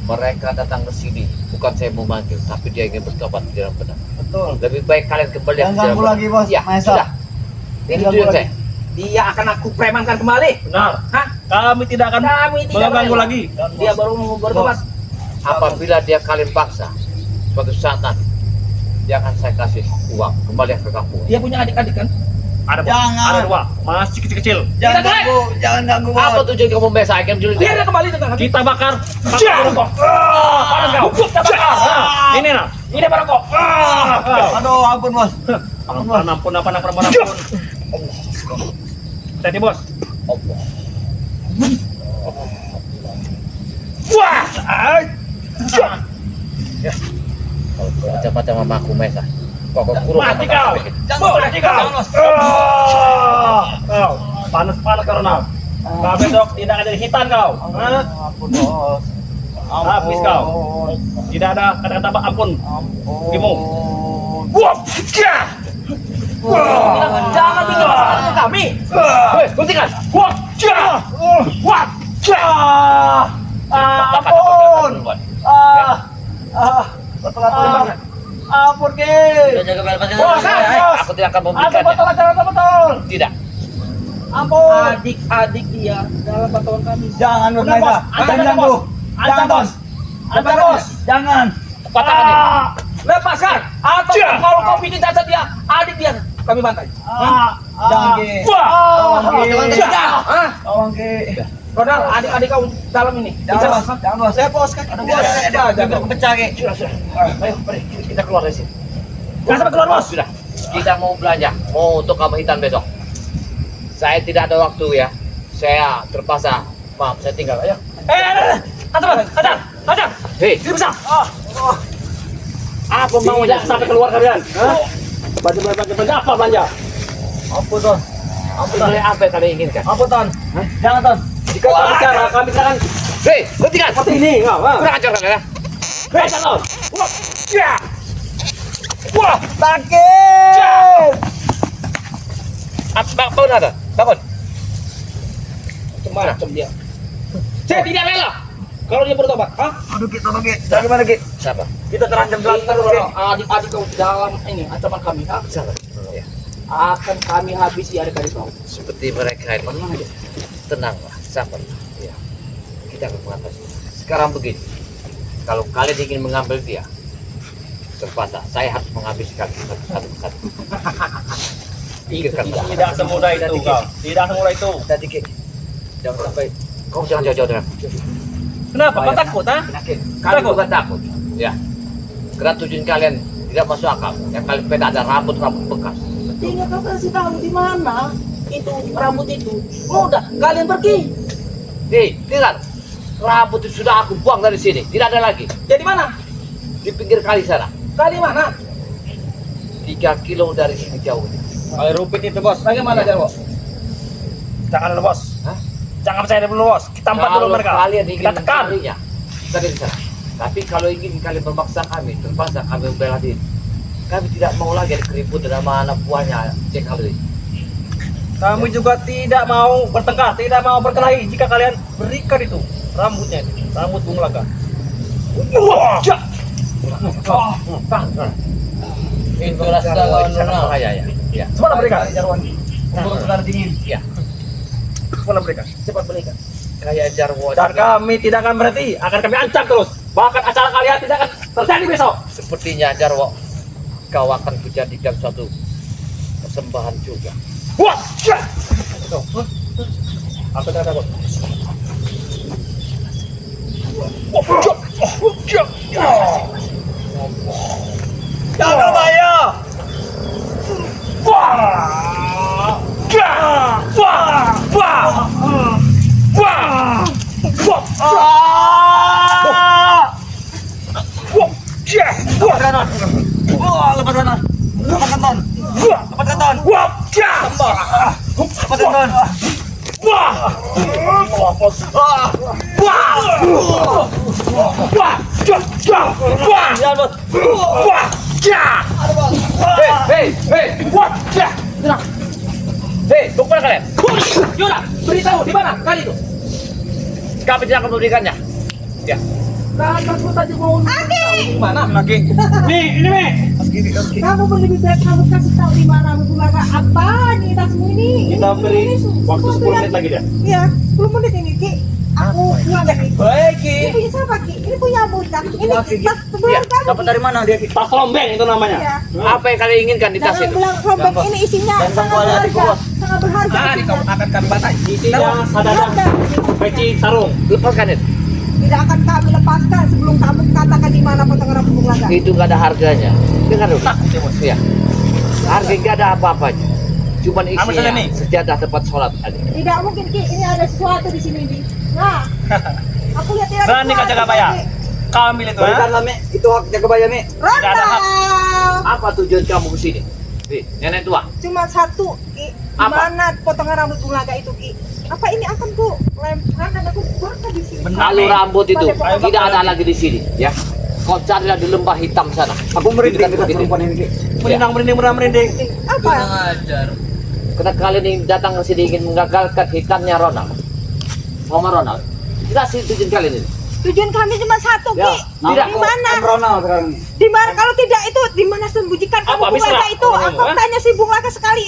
Mereka datang ke sini bukan saya mau manggil, tapi dia ingin bertobat di dalam benar. Betul. Lebih baik kalian kembali Jangan ke dalam ganggu benar. lagi, Bos. Ya, Maesa. sudah. Ini Jangan tujuan ganggu saya. Dia akan aku premankan kembali. Benar. Hah? Kami tidak akan Kami tidak mengganggu rela. lagi. Dia baru mau bertobat. Apabila dia kalian paksa, suatu saat nanti dia akan saya kasih uang kembali ke kampung. Dia punya adik-adik kan? Ada bos. Jangan. Ada 2. Masih kecil-kecil. Jangan Tidak, ganggu, jangan ganggu Apa bos. tujuan kamu biasa akan jual? Dia ada kembali dengan kami. Kita bakar. Barokok. Panas kau. Kita bakar. Ini nah. Ini barokok. Aduh, ampun bos. Ampun, ampun. Tadi bos. Allah. Wah. Kalau macam-macam sama aku Mesa, kok kurung Mati sama kau. kamu. Mati kau. Kau. Panas karena. Kau besok tidak ada hitan kau. Hah? Ampun bos. Habis kau. Tidak ada kata-kata ampun. Dimu. Wah. Jangan bikin masalah dengan kami. Hei, hentikan. Wah. Wah. Ampun. Ampun, Ki. Jaga baik-baik. Bos, bos. Aku tidak akan Ada memberikannya. betul acara betul. Tidak. Ampun. Adik-adik dia dalam bantuan kami. Jangan bos. Benar, Bos. Jangan ganggu. Jangan bos. Ada bos. Jangan. Patahkan ini. Lepaskan. Atau kalau kau bikin cacat dia, adik dia kami bantai. Jangan Ki. Wah. Jangan Ki. Hah? Jangan Ki. Ronald, adik-adik kau dalam ini. Jangan bos. Jangan bos. Saya bos kan. Jangan pecah Ki. Ayo, mari kita keluar dari sini. Jangan sampai keluar, Bos. Sudah. Kita mau belanja, mau untuk kamu hitam besok. Saya tidak ada waktu ya. Saya terpaksa. Maaf, saya tinggal. Ayo. Ada. Hei, Tidak bisa. apa maunya? Tidak sampai keluar kalian. Hah? Belanja apa belanja? Ampun Ton. Sebenarnya apa yang kalian inginkan? Ampun Ton. Jangan Ton. Jika kau bicara, kami akan Hei, hentikan! seperti ini. Kurang ajar kalian ya. Hei, jangan. Wah. Ya. Wah. Sakit. Bangun ada, bangun. Macam dia. Saya tidak rela. Kalau dia bertobat, hah? Aduh Ki, tolong Ki. Gimana Ki? Siapa? Kita terancam Kita terus Ki. adik-adik kau dalam ini ancaman kami, hah? Siapa? Ya. Akan kami habisi adik-adik kau. Seperti mereka ini. Tenanglah, sabarlah. Ya. Kita akan mengatasi. Sekarang begini. Kalau kalian ingin mengambil dia, terpaksa saya harus menghabisi kalian satu persatu. Ingatkanlah. Tidak semudah itu kau. Tidak semudah itu. Tadi Ki. Jangan sampai kau jangan jauh-jauh dengan. Kenapa? Kau takut, ha? Kalian bukan takut. Ya. Karena tujuan kalian tidak masuk akal. Yang kalian beda ada rambut-rambut bekas. Tinggal kau kasih tahu di mana itu rambut itu. Udah, kalian pergi. Hei, lihat. Rambut itu sudah aku buang dari sini. Tidak ada lagi. Jadi mana? Di pinggir kali sana. Kali mana? 3 kilo dari sini jauh. Ayo rupit itu, Bos. Bagaimana, Jarwo? Jangan dulu, Bos. Hah? Jangan percaya dulu, Bos. Kita empat dulu Kalau mereka. kalian ingin Kita tekan. mencarinya, kita di sana. Tapi kalau ingin kalian memaksa kami, terpaksa kami membela diri. Kami tidak mau lagi ada keributan sama anak buahnya Cek Halil. Kami juga tidak mau bertengkar, tidak mau berkelahi jika kalian berikan itu rambutnya, rambut Bung Laga. Wah! Itu rasa sangat bahaya ya. Ya. Cepat berikan. Jarwan. Umur saudara dingin. Ya. Cepat berikan. Cepat berikan. Kayak Jarwo. Dan kami tidak akan berhenti, akan kami ancam terus. Bahkan acara kalian tidak akan terjadi besok. Sepertinya Jarwo, kau akan kujadikan suatu persembahan juga. Wah! Apa kata Bos? Jangan bahaya. Lepaskan Ton. Lepaskan Ton. Lepaskan Ton. Lepaskan Ton. Hei, mau kemana kalian? Yola, beritahu di mana kali itu? Kami tidak akan memberikannya. Ya. Aki, Di mana? Lagi. Nih, ini nih. kamu lebih baik kamu kasih tahu di mana Bung Laga. Apa nih tasmu ini? Kita beri waktu 10 menit lagi dia. Iya, 10 menit ini Ki. Aku punya Ki. Baik Ki. Ini punya siapa Ki? Ini punya bocah. Ini Ki. tas sebelah kamu. Dapat dari mana dia Ki? Tas rombeng itu namanya. Iya. Apa yang kalian inginkan di tas Jangan itu? bilang rombeng ini isinya Dan sangat bawah dari berharga. bawah. Sangat berharga. Ah, isinya. akan kami batai. Isinya sadada, Berharga. peci, sarung. Lepaskan itu. Tidak akan kami lepaskan sebelum kamu katakan di mana potongan rambut Bung Laga. Itu nggak ada harganya. Dengar dulu. Takut ya, Bos. Ya. Harga nggak ada apa-apanya. Cuman Apa saja isinya nih? sejadah tempat sholat aja. Tidak mungkin Ki, ini ada sesuatu di sini Ki. Nah, aku lihat tidak ada Berani kau sesuatu, jaga bayar. Ki. Kau ambil itu, Berikan ha? lah Mi. Itu hak jaga bayar Mi. Tidak ada hak. Ronald, Apa tujuan kamu ke sini? Nenek tua. cuma satu Ki. Di Apa? mana potongan rambut Bung Laga itu Ki? Apa ini akan ku lemparkan aku bakar di sini? Benar. Kalau rambut itu Pada tidak ada lagi di sini, ya. Kau carilah di lembah hitam sana. Aku merinding Dekat dengan begitu. perempuan ini Ki. Merinding. Apa? Karena kalian yang datang ke sini ingin mengagalkan hitamnya Ronald. Sama Ronald. Jelasin tujuan kalian ini. Tujuan kami cuma satu Ya, Ki. tidak. Di mana? Om Ronald sekarang. Di mana? Kalau tidak itu di mana sembunyikan kamu Apa, Bung bisa? Laga itu? Apa, Aku ha? tanya si Bung Laga sekali.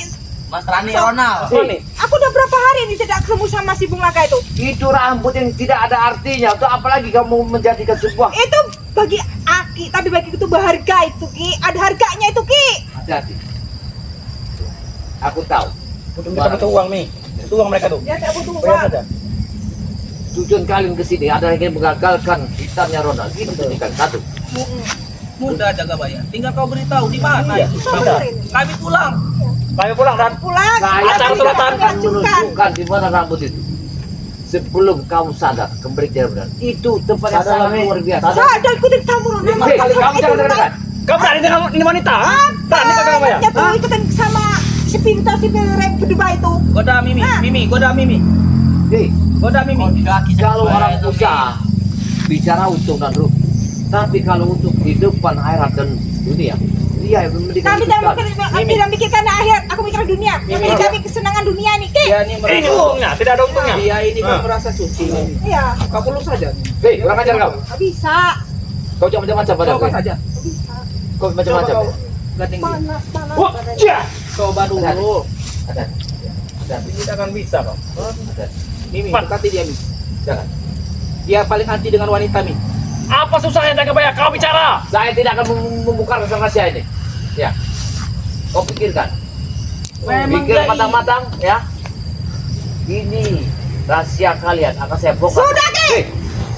Mas Rani So- Ronald. Nih. Aku udah berapa hari ini tidak ketemu sama si Bung Laga itu. Itu rambut yang tidak ada artinya. Untuk apalagi kamu menjadikan sebuah Itu bagi Aki, tapi bagi itu berharga itu Ki. Ada harganya itu Ki. hati-hati. Aku tahu. Kita butuh uang nih. Butuh uang mereka tuh. Dia tidak butuh Bayar uang. saja. Tujuan kalian ke sini ada yang ingin mengagalkan hitamnya Ronald. Itu kan satu. Mudah jaga bayar. Tinggal kau beritahu di mana Iya. itu. Sudah. Kami pulang. Kami pulang dan Pulang. Saya Acara tidak selatan. akan menunjukkan di mana rambut itu. Sebelum kamu sadar kembali ke benar. Itu tempat yang Sadar, sangat Mi. luar biasa. Saya ikutin kamu Ronald. Hei, kamu jangan dekat. kamu berani dengan ini wanita? Ha? Berani kau dengan bayar? Ya tuh ikutin sama si Pinto si rem kedua itu. Goda Mimi, Mimi, goda Mimi. Hei, Goda Mimi. kalau orang usaha bicara untung dan rugi. Tapi kalau untuk kehidupan akhirat dan dunia, dia yang memberikan Kami tidak mikirkan akhirat, aku mikir dunia. Yang penting kami kesenangan dunia nih, Ki. Dia ini Ini merasa untungnya, tidak ada untungnya. dia ini kan merasa suci. Iya, Kau peluk saja. Hei, kurang ajar kau. nggak bisa. Kau jangan macam-macam pada Coba gue. saja. Nggak bisa. Kau macam-macam. Coba ya? kau gandeng dia. Panas, panas. Wah, badannya. cia. Coba dulu. Ada. Tidak akan bisa kau. Ada. Mimi, Pan. dekati dia Mimi. Jangan. Dia paling anti dengan wanita Mimi. Apa susahnya jaga bayar? Kau bicara. Saya tidak akan membuka rahasia ini. Ya. Kau pikirkan. Memang Pikir dia matang-matang ya. Ini rahasia kalian akan saya bongkar. Sudah, Ki. Hei,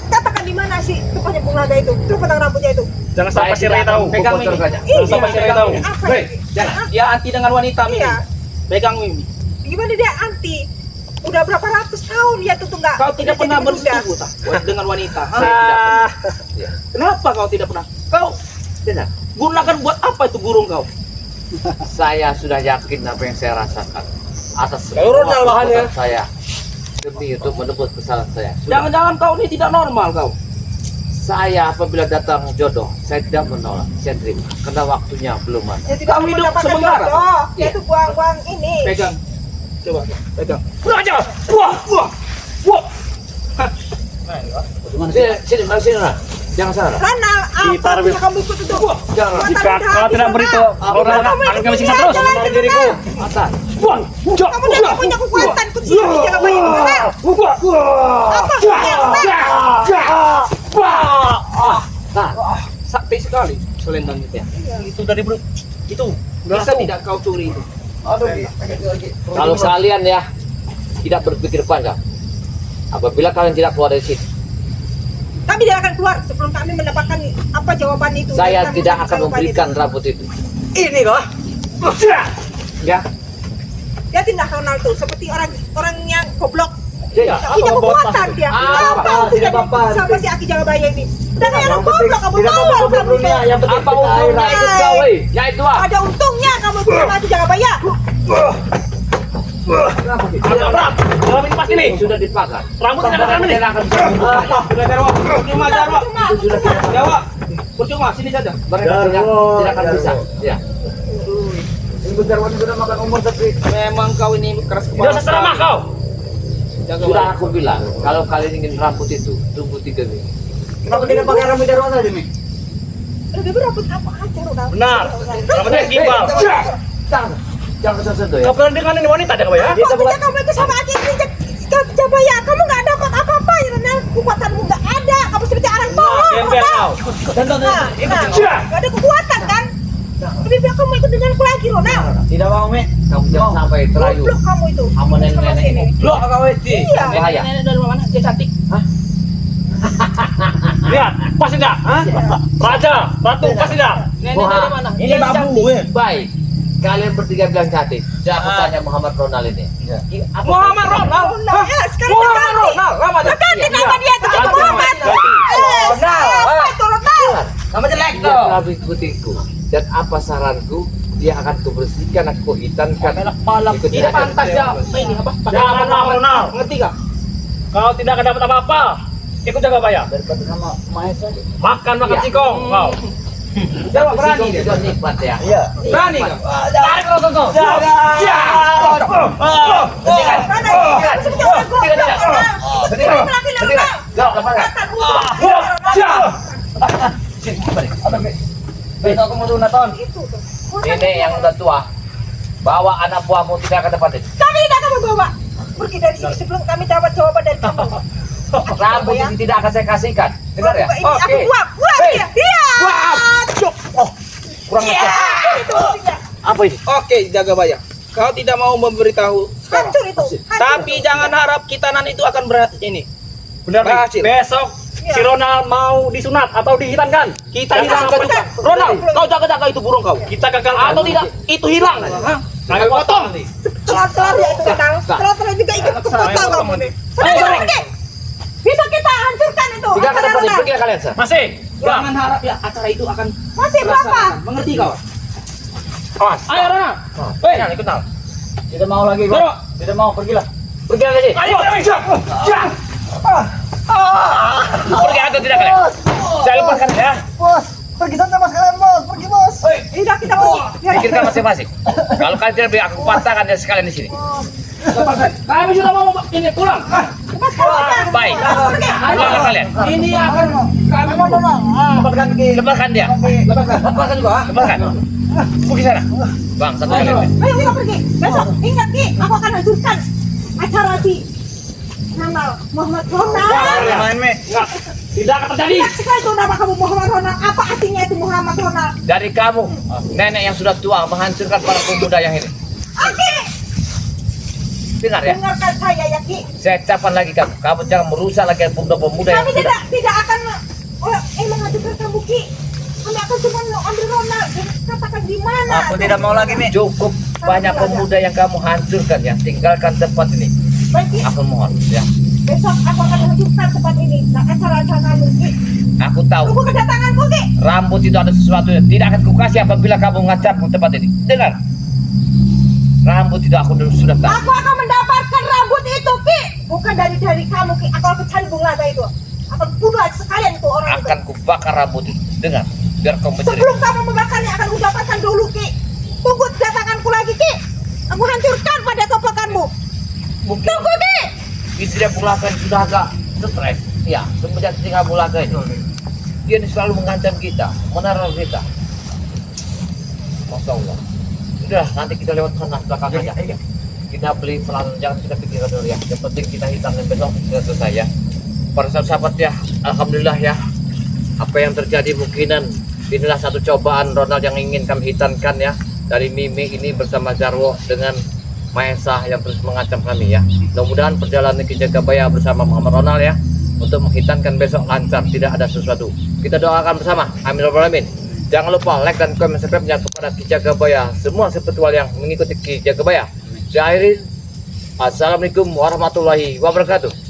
Katakan di mana sih rupanya bunga itu? Terus potong rambutnya itu. Jangan saya sampai si tidak Ray akan tahu. Pegang ini. membocorkannya. Jangan sampai si Ray tahu. Apa Hei, ini? jangan. Dia anti dengan wanita Mimi. Iya. Pegang Mimi. Gimana dia anti? Udah berapa ratus tahun dia tuh nggak. Kau tidak jadi pernah muda. bersetubuh tak dengan wanita. Saya tidak pernah. Ah, Ya. kenapa kau tidak pernah? Kau Tidak. gunakan buat apa itu burung kau? Saya sudah yakin apa yang saya rasakan atas Kalau Ronald bahannya. perbuatan saya demi untuk menebus kesalahan saya. Sudah. Jangan-jangan kau ini tidak normal kau. Saya apabila datang jodoh, saya tidak menolak, saya terima. Karena waktunya belum ada. Dia tidak Kau hidup mendapatkan sebentar. jodoh. Dia Iya. tuh buang-buang ini. Pegang. Coba, pegang. Kurang ajar. Wah, wah, wah. Sini, mari sini, Ran. Jangan sana. Ran. Ronald, Kita apa lebih- yang kamu ikut itu? Jangan. Ran. Jika kau tidak beritahu, orang akan kami siksa terus. Jangan Dari diriku. Atas. Wah, wah, Kamu tidak punya kekuatan kecil jaga bayi. Ronald. Apa? Nah, Sakti sekali selendang itu. Itu dari burung. Itu bisa tidak kau curi itu? kalau kalian ya tidak berpikir panjang, apabila kalian tidak keluar dari sini, Kami tidak akan keluar sebelum kami mendapatkan apa jawaban itu. saya Kami tidak akan akan jawaban memberikan rambut itu. Ini kau. Ya, itu. Dia tidak Ronald tuh seperti orang yang goblok. ya. Tidak punya kekuatan dia. Apa tidak tidak apa-apa. sama si Aki jaga bayi ini? Dan yang Yang goblok penting kamu tidak tahu apa-apa kamu dunia, itu. yang penting Apa kita untungnya akhirat. ikut kau, weh? Ya itu ah. Ada untungnya kamu sama Aki jaga bayi. Dalam ini pasti nih. Sudah dipakai. Rambut tidak akan ini. Tidak akan bisa membuka. Sudah Jarwo. Percuma Jarwo. Jawa. Percuma sini saja. Mereka tidak akan bisa. Ya. Ini bentar wanita sudah makan umur tapi Memang kau ini keras Tidak kepala. usah ceramah kau. Jaga Sudah baik. aku bilang, kalau kalian ingin rambut itu, tunggu 3 minggu. kenapa tidak pakai rambut darwana aja nih? Udah berapa apa aja Ronald. Benar. Rambutnya gimbal. Jangan, jangan sentuh ya. Kau berani dengan ini wanita jaga bayar? Kok tidak kamu ikut sama Aki ini jaga bayi? Kamu nggak dapat apa-apa ya Ronald. Kekuatanmu nggak ada. Kamu seperti orang bohong. Gembel kau. Nah, nggak ada kekuatan kan? Lebih baik kamu ikut denganku lagi Ronald. Tidak mau, Mi. Kamu jangan sampai terayu. Goblok kamu itu. Sama nenek-nenek sini. ini. Loh, kau itu. Iya. Bahaya. Nenek dari mana? Dia cantik. Lihat, pasti tidak. Raja, ratu, pasti tidak. Nenek Wah. dari mana? Ini babu, ya. Baik. Kalian bertiga bilang cantik. Saya aku tanya Muhammad Ronald ini. Apa Muhammad Ronald. Ronald. Ya, sekarang Muhammad ganti. Ronald. Lama dah. Ganti nama dia itu Ganti Muhammad. nama. Ronald. Apa itu Ronald? Nama jelek Dia tuh. telah mengikutiku. Dan apa saranku? Dia akan kubersihkan, aku hitamkan. Ikut Ini dia. pantas ya. Ini apa? Janganlah Ronald. Ngerti kah? Kau tidak akan dapat apa-apa. Ikut jaga bayar. Daripada sama Mahesa. Makan Iya. singkong kau. Jawab berani dia. Juga nikmat ya. Iya. Berani kah? Tarik kau kau. Mana dia? Seperti orang goblok Ronald. Ikut lagi Ronald. Gak, lepaskan. Besok aku mau sunatan. Itu tuh. Nenek yang udah tua. Bawa anak buahmu tidak ke tempat itu. Kami tidak akan membawa. Pergi dari sini sebelum kami dapat jawaban dari kamu. Rambut ini tidak akan saya kasihkan. Dengar ya? Ini aku buang. Buang Hei. dia. Iya. Kurang Iya. ajar. Itu buktinya. Apa ini? Oke, jaga bayar. Kau tidak mau memberitahu sekarang. Hancur itu. Hancur. Tapi jangan harap kita nanti itu akan ini. Benar nih. Berhasil. Besok Iya. si Ronald mau disunat atau dihitankan. Kita Jangan hilang sampai apa lupa. Ronald, kau jaga-jaga itu burung kau. Kita gagalkan. Atau tidak, itu hilang. Saya potong. Telur-telur ya itu Renal. Telur-telur juga ikut kepotong kamu nih. Sudah pergi. Bisa kita hancurkan itu. Tidak acara akan Renal. pergi kalian, sir. Masih. Jangan harap ya acara itu akan Masih berapa? terlaksana. Mengerti kau? Awas. Ayo Ronald. Hei, Jangan ikut nal. Tidak mau lagi, Bos. Doro. Tidak mau, pergilah. Pergi lagi. Ayo, siap. Siap. Pergi atau tidak kalian? Saya lepaskan ya. Bos, pergi saja Bos kalian, Bos. Pergi, Bos. Tidak kita pergi. Biar Pikirkan masing-masing. Kalau kalian tidak beri, aku patahkan dia sekalian di sini. Kami sudah mau ini pulang. Baik. Pulanglah kalian. Ini akan kami Lepaskan pergi. Lepaskan dia. lepaskan juga. Lepaskan. Pergi sana. Bang, satu kalian. Ayo kita pergi. Besok ingat Ki, aku akan hancurkan acara di nama Muhammad Ronald. Main me. Tidak akan terjadi. Ingat sekali itu nama kamu Muhammad Ronald. Apa artinya itu Muhammad Ronald? Dari kamu, nenek yang sudah tua menghancurkan para pemuda yang ini. Oke, Dengar ya. dengarkan saya ya Ki. Saya capan lagi kamu. Kamu jangan merusak lagi pemuda-pemuda yang Kami sudah. tidak akan menghancurkan kamu Ki. Kami akan cuma ambil Ronald. Katakan di mana? Aku tidak mau lagi, Mi. Cukup banyak pemuda yang kamu hancurkan ya. Tinggalkan tempat ini. Baik Ki, Aku mohon ya. besok aku akan hancurkan tempat ini. Nah, acara-acara kamu Ki. Aku tahu Tunggu kedatanganku Ki. rambut itu ada sesuatu yang tidak akan kukasih apabila kamu ngacap ke tempat ini. Dengar. Rambut itu aku sudah tahu. Aku akan mendapatkan rambut itu Ki. Bukan dari kamu Ki. Aku akan cari bunglada itu. Akan bunuh aja sekalian itu orang itu. Akan kubakar rambut itu. Dengar. Biar kau mencuri. Sebelum kamu membakarnya akan kudapatkan dulu Ki. Tunggu kedatanganku lagi Ki. Aku hancurkan pada kepokanmu. Tunggu Ki. Istri Bulaga sudah agak stres. Ya, kemudian tinggal Bulaga itu. Dia ini selalu mengancam kita, meneror kita. Masya Allah. Udah, nanti kita lewat sana belakang aja. Kita beli peralatan, jangan kita pikirkan dulu ya. Yang penting kita hitam dan besok kita selesai ya. Para sahabat ya, alhamdulillah ya. Apa yang terjadi mungkinan inilah satu cobaan Ronald yang ingin kami hitamkan ya. Dari Mimi ini bersama Jarwo dengan Maesa yang terus mengancam kami ya. Mudah-mudahan perjalanan Ki Jagabaya bersama Muhammad Ronald ya untuk menghitankan besok lancar, tidak ada sesuatu. Kita doakan bersama. Amin ya rabbal alamin. Jangan lupa like dan komen subscribe-nya kepada Ki Jagabaya. Semua sepetual yang mengikuti Ki Jagabaya. Saya akhiri. Assalamualaikum warahmatullahi wabarakatuh.